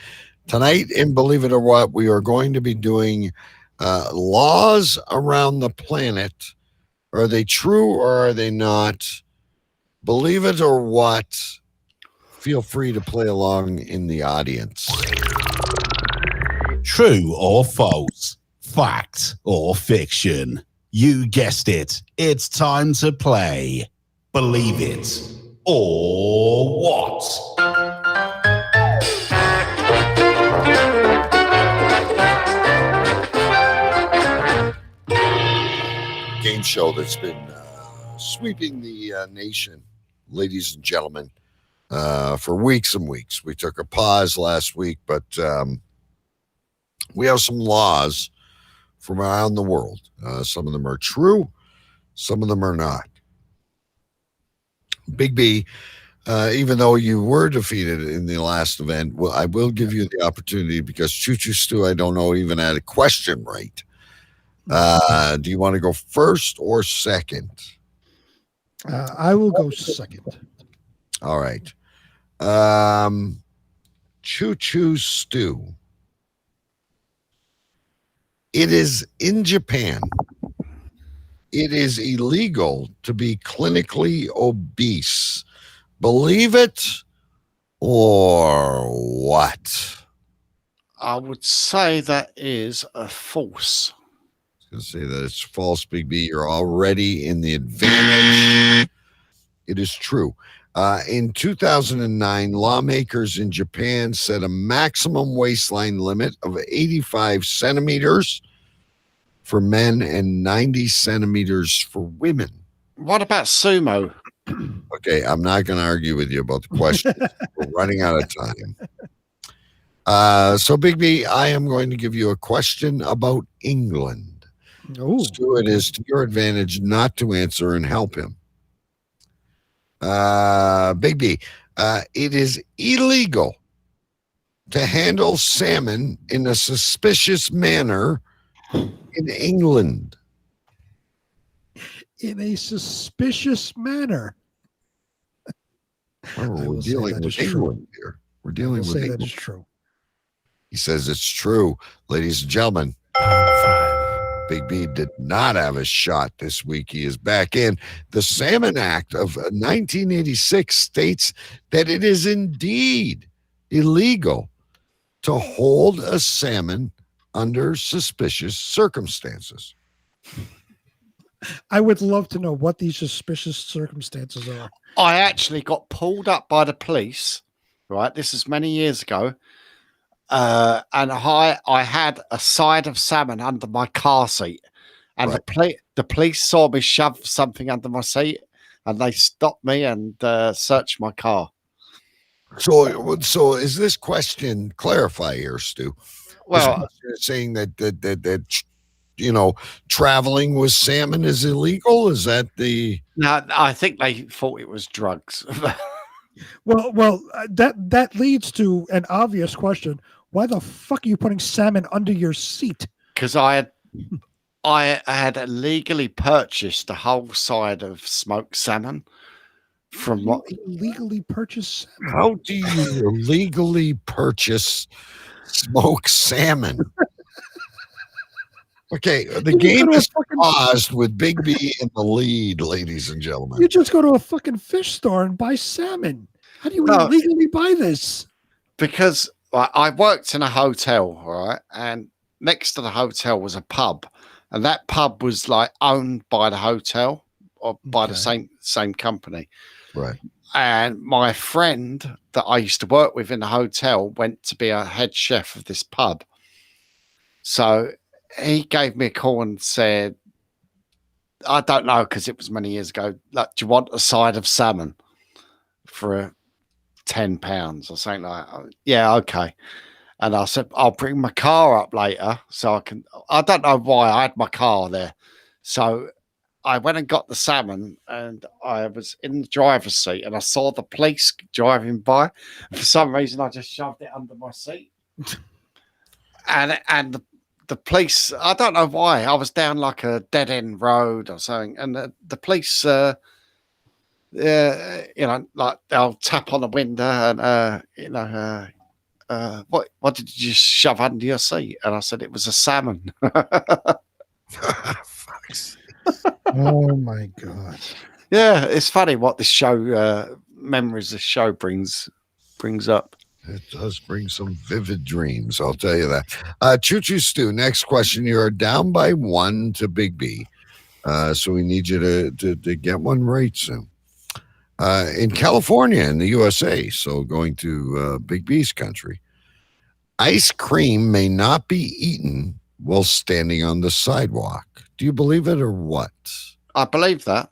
Tonight, in Believe It or What, we are going to be doing laws around the planet Are they true or are they not? Believe it or what? Feel free to play along in the audience. True or false? Fact or fiction? You guessed it. It's time to play. Believe it or what? Game show that's been sweeping the nation, ladies and gentlemen, for weeks and weeks. We took a pause last week, but we have some laws from around the world. Some of them are true, some of them are not. Big B, even though you were defeated in the last event, well, I will give you the opportunity because Choo Choo Stu, I don't know, even had a question right. Do you want to go first or second? I will go second. All right. Choo Choo Stu. It is in Japan. It is illegal to be clinically obese. Believe it or what? I would say that is a false. I was going to say that it's false, Big B. You're already in the advantage. It is true. In 2009, lawmakers in Japan set a maximum waistline limit of 85 centimeters for men and 90 centimeters for women. What about sumo? Okay, I'm not going to argue with you about the question. We're running out of time. So, Big B, I am going to give you a question about England. Stu, it is to your advantage not to answer and help him. Big B, it is illegal to handle salmon in a suspicious manner in England. In a suspicious manner. Oh, we're dealing with England here. We're dealing with England. That is true. He says it's true, ladies and gentlemen. Big B did not have a shot this week. He is back in. The Salmon Act of 1986 states that it is indeed illegal to hold a salmon under suspicious circumstances. I would love to know what these suspicious circumstances are. I actually got pulled up by the police, right? This is many years ago. And I had a side of salmon under my car seat, and the police saw me shove something under my seat, and they stopped me and searched my car. So is this question clarify here, Stu? Well, saying that you know, traveling with salmon is illegal. Is that the? No, I think they thought it was drugs. Well, that leads to an obvious question. Why the fuck are you putting salmon under your seat? Because I had illegally purchased the whole side of smoked salmon from what illegally purchased salmon. How do you illegally purchase smoked salmon? Okay, the game is paused with Big B in the lead, ladies and gentlemen. You just go to a fucking fish store and buy salmon. How do you legally buy this? Because I worked in a hotel, right? And next to the hotel was a pub. And that pub was like owned by the hotel or by the same company. Right. And my friend that I used to work with in the hotel went to be a head chef of this pub. So he gave me a call and said, I don't know, because it was many years ago, like, do you want a side of salmon for £10 or something like that? Yeah, okay. And I said, I'll bring my car up later so I can. I don't know why I had my car there. So I went and got the salmon, and I was in the driver's seat, and I saw the police driving by. For some reason, I just shoved it under my seat. and the police, I don't know why. I was down like a dead end road or something, and the police, you know, like they'll tap on the window and you know, what did you shove under your seat? And I said it was a salmon. Oh my God. Yeah, it's funny what this show, memories this show brings up. It does bring some vivid dreams, I'll tell you that. Choo Choo Stu, next question. You are down by 1 to Big B. So we need you to get one right soon. In California, in the USA, so going to Big B's country, ice cream may not be eaten while standing on the sidewalk. Do you believe it or what? I believe that.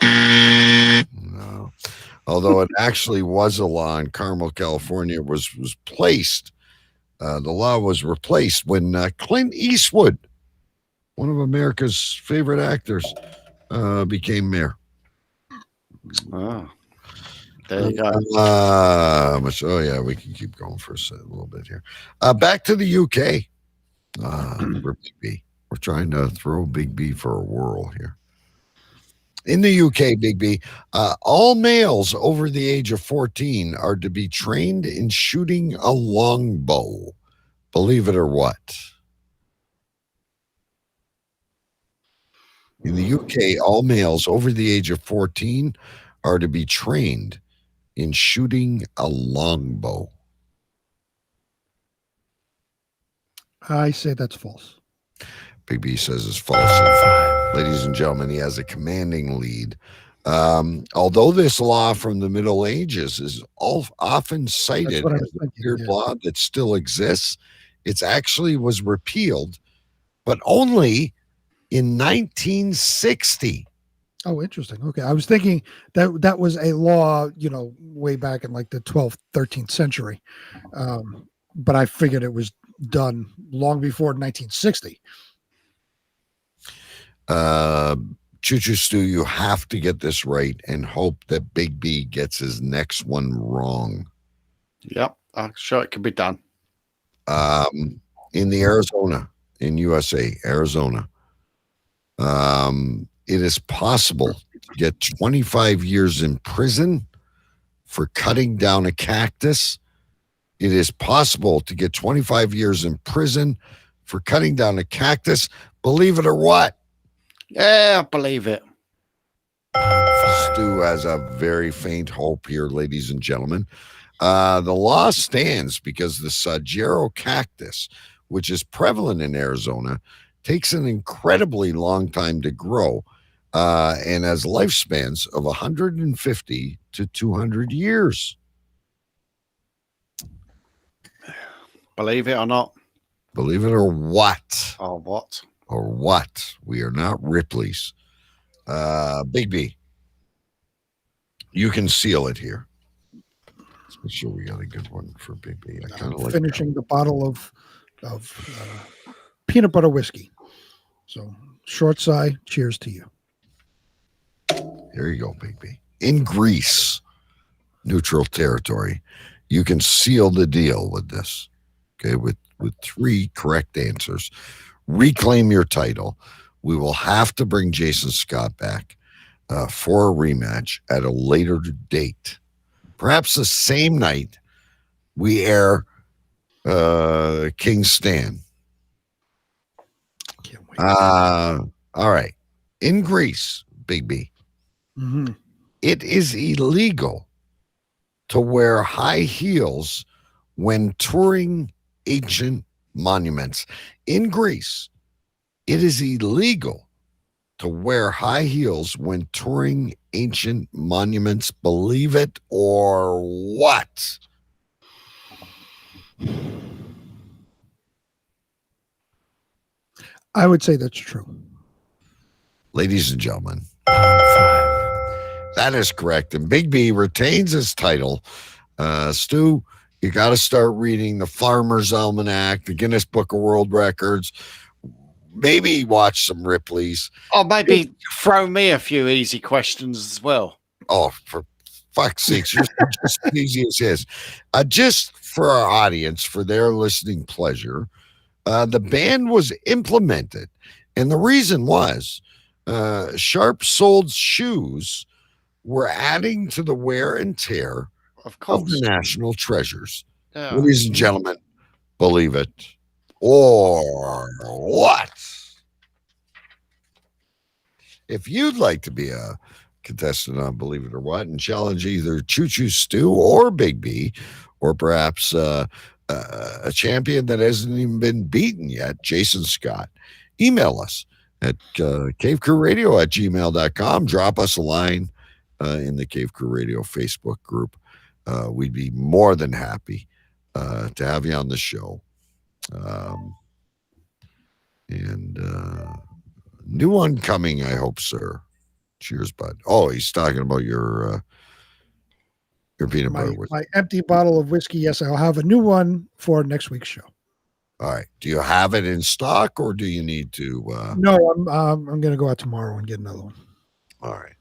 No. Although it actually was a law in Carmel, California, was placed. The law was replaced when Clint Eastwood, one of America's favorite actors, became mayor. Oh, there you go. Oh yeah, we can keep going for a little bit here. Back to the UK. For Big B. We're trying to throw Big B for a whirl here. In the UK, Big B, all males over the age of 14 are to be trained in shooting a longbow. Believe it or what? In the UK, all males over the age of 14 are to be trained in shooting a longbow. I say that's false. Big B says it's false. Ladies and gentlemen, he has a commanding lead. Although this law from the Middle Ages is often cited as a weird law that still exists, it actually was repealed, but only in 1960. Oh, interesting. Okay. I was thinking that was a law, way back in like the 12th, 13th century. But I figured it was done long before 1960. Choo Choo Stu, you have to get this right and hope that Big B gets his next one wrong. Yep, I'm sure it can be done. In Arizona, it is possible to get 25 years in prison for cutting down a cactus. It is possible to get 25 years in prison for cutting down a cactus. Believe it or what? Yeah, I believe it. Stu has a very faint hope here, ladies and gentlemen. The law stands because the saguaro cactus, which is prevalent in Arizona, takes an incredibly long time to grow and has lifespans of 150 to 200 years. Believe it or not. Believe it or what? Or what? Or what? We are not Ripley's. Big B, you can seal it here. Let's make sure we got a good one for Big B. I kind of like finishing the bottle of peanut butter whiskey. So short sigh, cheers to you. Here you go, Big B. In Greece, neutral territory, you can seal the deal with this. Okay, with 3 correct answers. Reclaim your title. We will have to bring Jason Scott back for a rematch at a later date. Perhaps the same night we air King Stan. Can't wait. All right. In Greece, Big B, it is illegal to wear high heels when touring ancient monuments. In Greece, it is illegal to wear high heels when touring ancient monuments. Believe it or what? I would say that's true. Ladies and gentlemen, that is correct. And Big B retains his title. Stu, you got to start reading the Farmer's Almanac, the Guinness Book of World Records. Maybe watch some Ripley's. Or maybe throw me a few easy questions as well. Oh, for fuck's sakes, you're just as easy as his. Just for our audience, for their listening pleasure, the ban was implemented. And the reason was sharp-soled shoes were adding to the wear and tear of the national treasures. Yeah. Ladies and gentlemen, believe it or what? if you'd like to be a contestant on Believe It or What and challenge either Choo Choo Stu or Big B, or perhaps a champion that hasn't even been beaten yet, Jason Scott, email us at cavecrewradio@gmail.com. Drop us a line in the Cave Crew Radio Facebook group. We'd be more than happy to have you on the show. New one coming, I hope, sir. Cheers, bud. Oh, he's talking about your peanut butter whiskey. My empty bottle of whiskey. Yes, I'll have a new one for next week's show. All right. Do you have it in stock, or do you need to? No, I'm going to go out tomorrow and get another one. All right.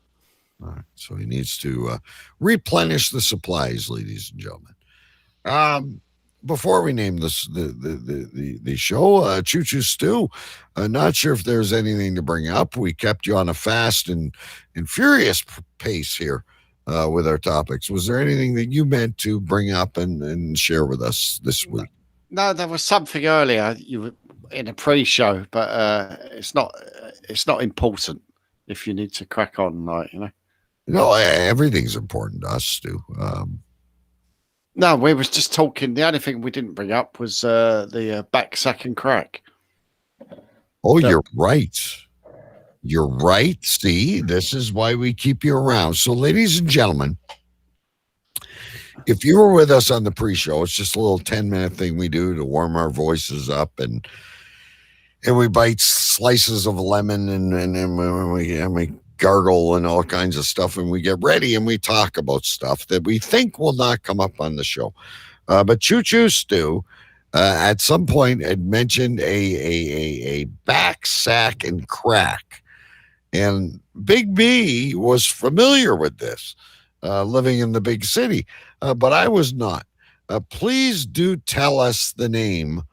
So he needs to replenish the supplies, ladies and gentlemen. Before we name this the show, Choo Choo Stu, not sure if there's anything to bring up. We kept you on a fast and furious pace here with our topics. Was there anything that you meant to bring up and share with us this week? No, there was something earlier you were in a pre-show, but it's not important if you need to crack on, like, you know. No, everything's important to us, Stu. No, we was just talking. The only thing we didn't bring up was the back, sack, and crack. Oh, you're right. You're right. See, this is why we keep you around. So, ladies and gentlemen, if you were with us on the pre-show, it's just a little 10-minute thing we do to warm our voices up, and we bite slices of lemon and we gargle and all kinds of stuff, and we get ready and we talk about stuff that we think will not come up on the show. But Choo Choo Stu at some point had mentioned a back, sack, and crack, and Big B was familiar with this, living in the big city, but I was not. Please do tell us the name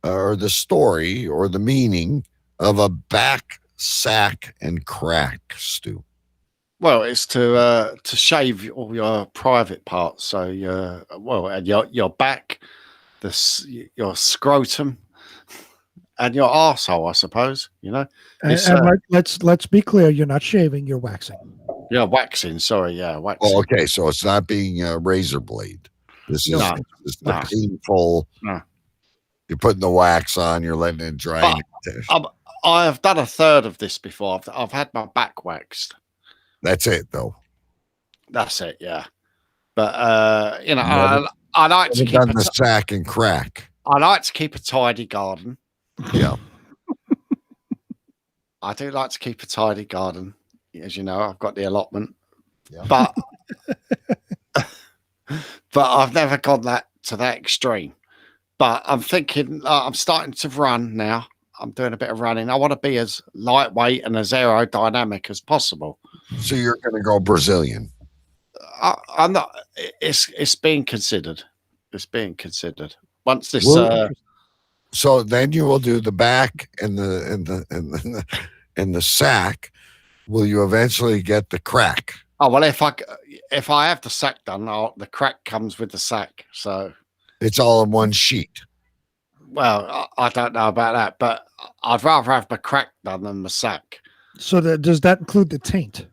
or the story or the meaning of a back, sack, and crack, Stu. Well, it's to shave all your private parts. So and your back, your scrotum, and your arsehole, I suppose. You know. And let's be clear: you're not shaving; you're waxing. Yeah, waxing. Sorry, yeah, waxing. Oh, okay. So it's not being a razor blade. This is the painful. No. You're putting the wax on. You're letting it dry. I have done a third of this before. I've had my back waxed. That's it, though. That's it, yeah. But I like to keep the sack and crack. I like to keep a tidy garden. Yeah. I do like to keep a tidy garden. As you know, I've got the allotment. Yeah. But I've never gone to that extreme. But I'm thinking, I'm starting to run now. I'm doing a bit of running. I want to be as lightweight and as aerodynamic as possible. So you're going to go Brazilian? I'm not. It's being considered. It's being considered. Once this. So then you will do the back and the sack. Will you eventually get the crack? Oh well, if I have the sack done, the crack comes with the sack. So it's all in one sheet. Well, I don't know about that, but I'd rather have the crack done than the sack. So does that include the taint?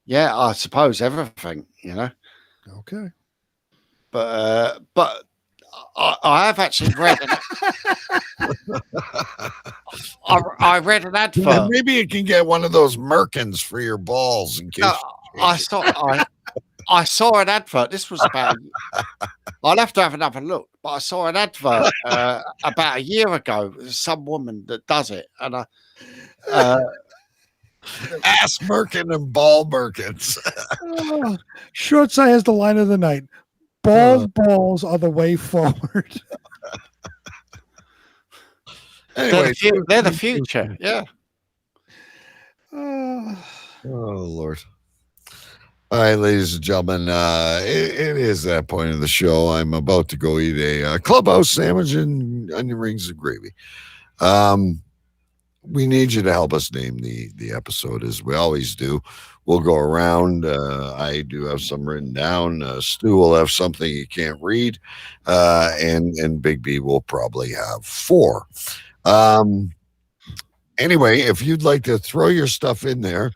Yeah, I suppose everything, you know. Okay. But I have actually read I read an advert. Yeah, maybe you can get one of those merkins for your balls in case. I saw an advert. This was about. I'll have to have another look, but I saw an advert about a year ago. There's some woman that does it, and ass merkin and ball merkins. Short Side has the line of the night: balls are the way forward. Anyway, they're the future. Yeah. Oh Lord. All right, ladies and gentlemen, it is that point of the show. I'm about to go eat a clubhouse sandwich and onion rings and gravy. We need you to help us name the episode, as we always do. We'll go around. I do have some written down. Stu will have something you can't read, and Big B will probably have 4. And Anyway, if you'd like to throw your stuff in there,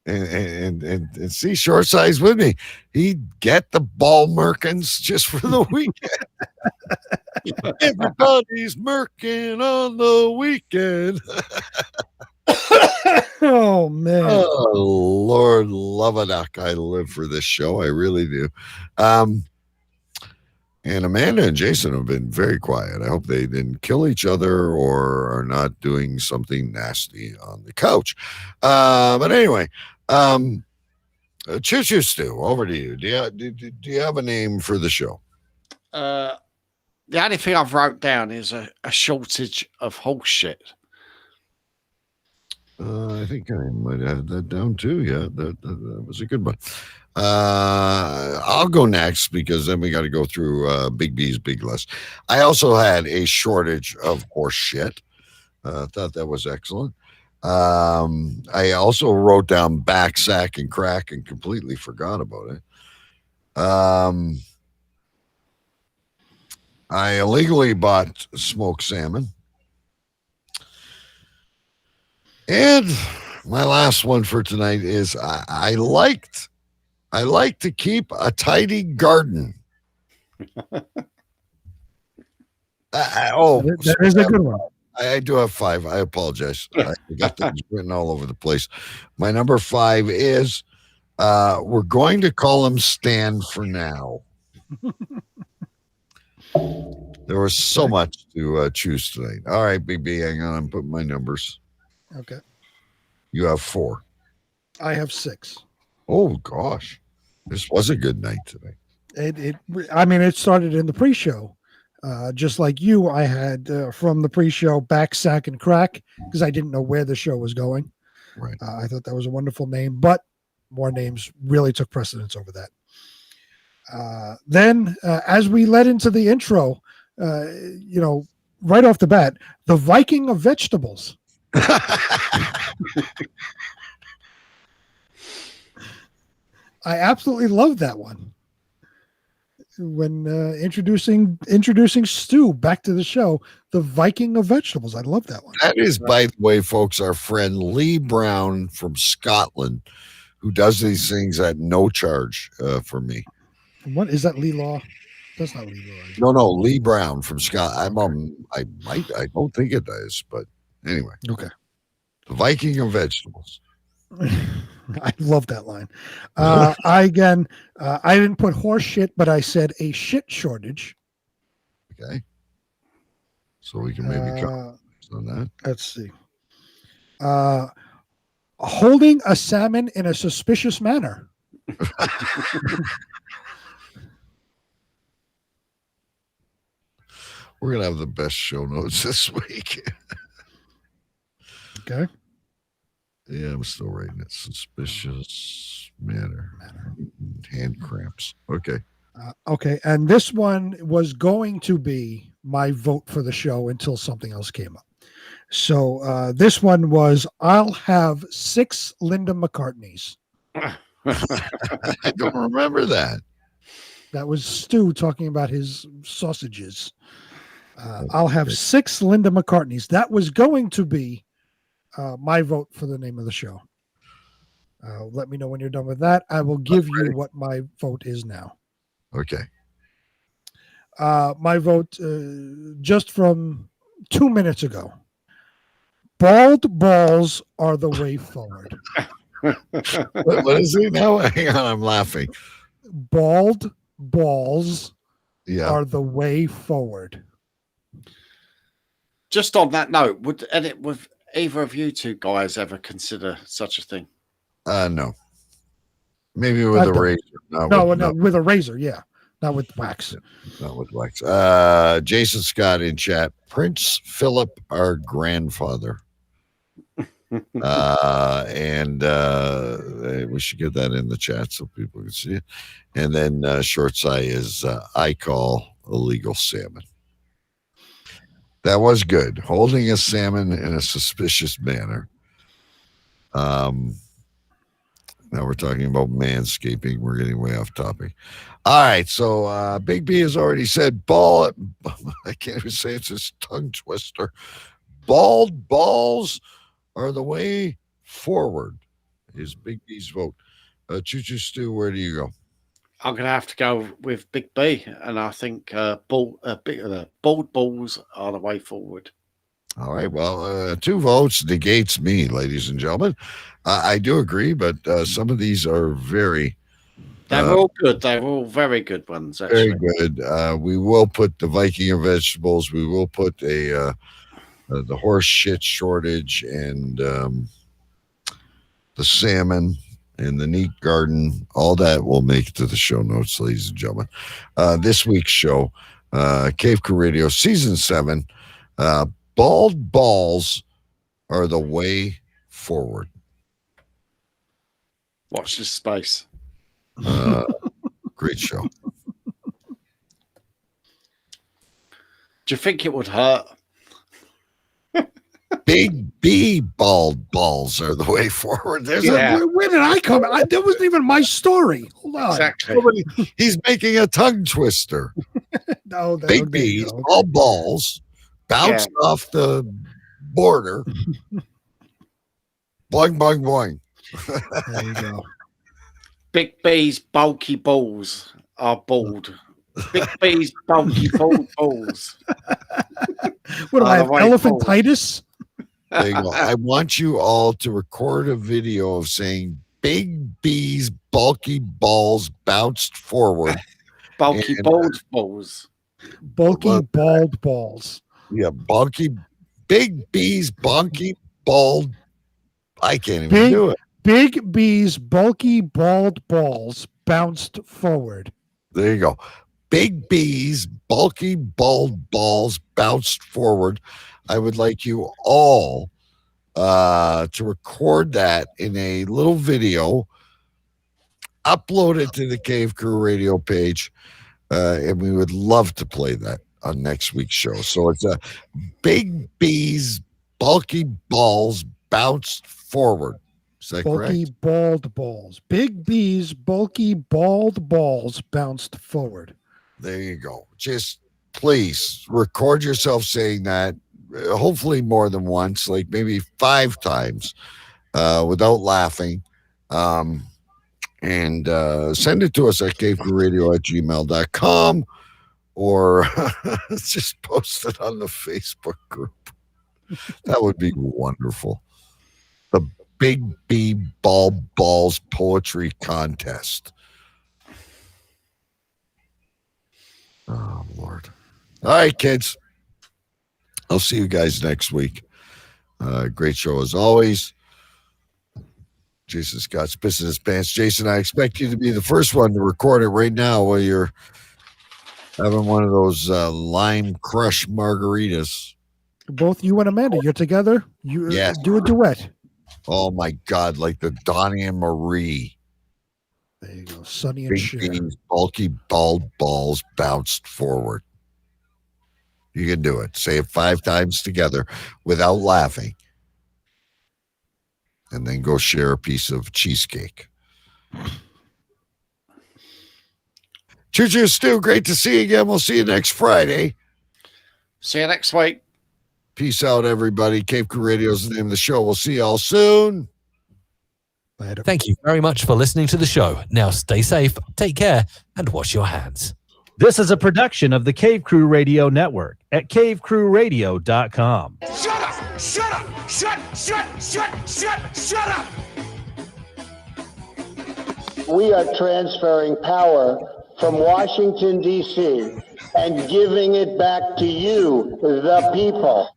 and see Short Size with me, he'd get the ball merkins just for the weekend. Everybody's merkin on the weekend. Oh man. Oh Lord, love a duck. I live for this show. I really do. And Amanda and Jason have been very quiet. I hope they didn't kill each other or are not doing something nasty on the couch. But anyway, Choo Choo Stu, over to you. Do you have a name for the show? The only thing I've wrote down is a shortage of horse shit. I think I might have that down too. Yeah, that was a good one. I'll go next because then we got to go through Big B's big list. I also had a shortage of horse shit. Thought that was excellent. I also wrote down back, sack, and crack and completely forgot about it. I illegally bought smoked salmon. And my last one for tonight is I like to keep a tidy garden. That is a good one. I do have 5. I apologize. I got things written all over the place. My number 5 is we're going to call him Stan for now. There was so much to choose tonight. All right, Big B, hang on. I'm putting my numbers. Okay. You have 4. I have 6. Oh gosh, this was a good night today. It started in the pre-show. Just like you, I had from the pre-show back, sack, and crack because I didn't know where the show was going. Right. I thought that was a wonderful name, but more names really took precedence over that. Then, as we led into the intro, right off the bat, the Viking of vegetables. I absolutely love that one. When introducing Stu back to the show, the Viking of vegetables. I love that one. That is, by the way, folks, our friend Lee Brown from Scotland, who does these things at no charge for me. What is that, Lee Law? That's not Lee Law. No, Lee Brown from Scotland. I don't think it is, but anyway. Okay. The Viking of vegetables. I love that line. I didn't put horse shit, but I said a shit shortage. Okay. So we can maybe comment on that. Let's see. Holding a salmon in a suspicious manner. We're going to have the best show notes this week. Okay. Yeah, I'm still writing it. Suspicious manner. Hand cramps. Okay. Okay. And this one was going to be my vote for the show until something else came up. So this one was, I'll have 6 Linda McCartneys. I don't remember that. That was Stu talking about his sausages. I'll have 6 Linda McCartneys. That was going to be my vote for the name of the show. Let me know when you're done with that. I will give you what my vote is now. Okay. My vote just from 2 minutes ago. Bald balls are the way forward. What is it now? Hang on, I'm laughing. Bald balls are the way forward. Just on that note, would either of you two guys ever consider such a thing? No. Maybe with a razor. No, with a razor, yeah. Not with wax. Not with wax. Jason Scott in chat. Prince Philip, our grandfather. And we should get that in the chat so people can see it. And then Short Sai is I call illegal salmon. That was good. Holding a salmon in a suspicious manner. Now we're talking about manscaping. We're getting way off topic. All right. So Big B has already said ball. I can't even say it's his tongue twister. bald balls are the way forward. Is Big B's vote. Choo Choo Stu, where do you go? I'm going to have to go with Big B, and I think bald balls are the way forward. All right. Well, 2 votes negates me, ladies and gentlemen. I do agree, but some of these are very. They're all good. They're all very good ones, actually. Very good. We will put the Viking of vegetables. We will put the horse shit shortage and the salmon and the neat garden. All that will make it to the show notes, ladies and gentlemen. This week's show, Cave Crew Radio, Season 7, bald balls are the way forward. Watch this space. Great show. Do you think it would hurt? Big B bald balls are the way forward. Where did I come? That wasn't even my story. Hold on. Exactly. He's making a tongue twister. No, Big B's, all balls, bounced off the border. Boing, boing, boing. There you go. Big B's bulky balls are bald. Big B's bulky bald balls. What do I have? Elephantitis? There you go. I want you all to record a video of saying Big B's bulky balls bounced forward. Bulky bald balls. Bulky bald balls. Yeah, Big B's bulky bald. I can't even do it. Big B's bulky bald balls bounced forward. There you go. Big B's bulky bald balls bounced forward. I would like you all to record that in a little video, upload it to the Cave Crew Radio page, and we would love to play that on next week's show. So it's a Big B's bulky balls bounced forward. Is that bulky correct? Bald balls. Big B's bulky bald balls bounced forward. There you go. Just please record yourself saying that, hopefully more than once, like maybe 5 times, without laughing. And send it to us at cavecriewradio@gmail.com, or just post it on the Facebook group. That would be wonderful. The Big B Bald Balls Poetry Contest. Oh, Lord. All right, kids. I'll see you guys next week. Great show as always. Jason Scott's pissing his pants. Jason, I expect you to be the first one to record it right now while you're having one of those lime crush margaritas. Both you and Amanda, you're together. You do a duet. Oh my God, like the Donnie and Marie. There you go, Sonny and Big Cher. Beans, bulky bald balls bounced forward. You can do it. Say it 5 times together without laughing. And then go share a piece of cheesecake. Choo Choo Stu, great to see you again. We'll see you next Friday. See you next week. Peace out, everybody. Cave Crew Radio is the name of the show. We'll see y'all soon. Thank you very much for listening to the show. Now stay safe, take care, and wash your hands. This is a production of the Cave Crew Radio Network at cavecrewradio.com. Shut up! Shut up! Shut up! We are transferring power from Washington, D.C., and giving it back to you, the people.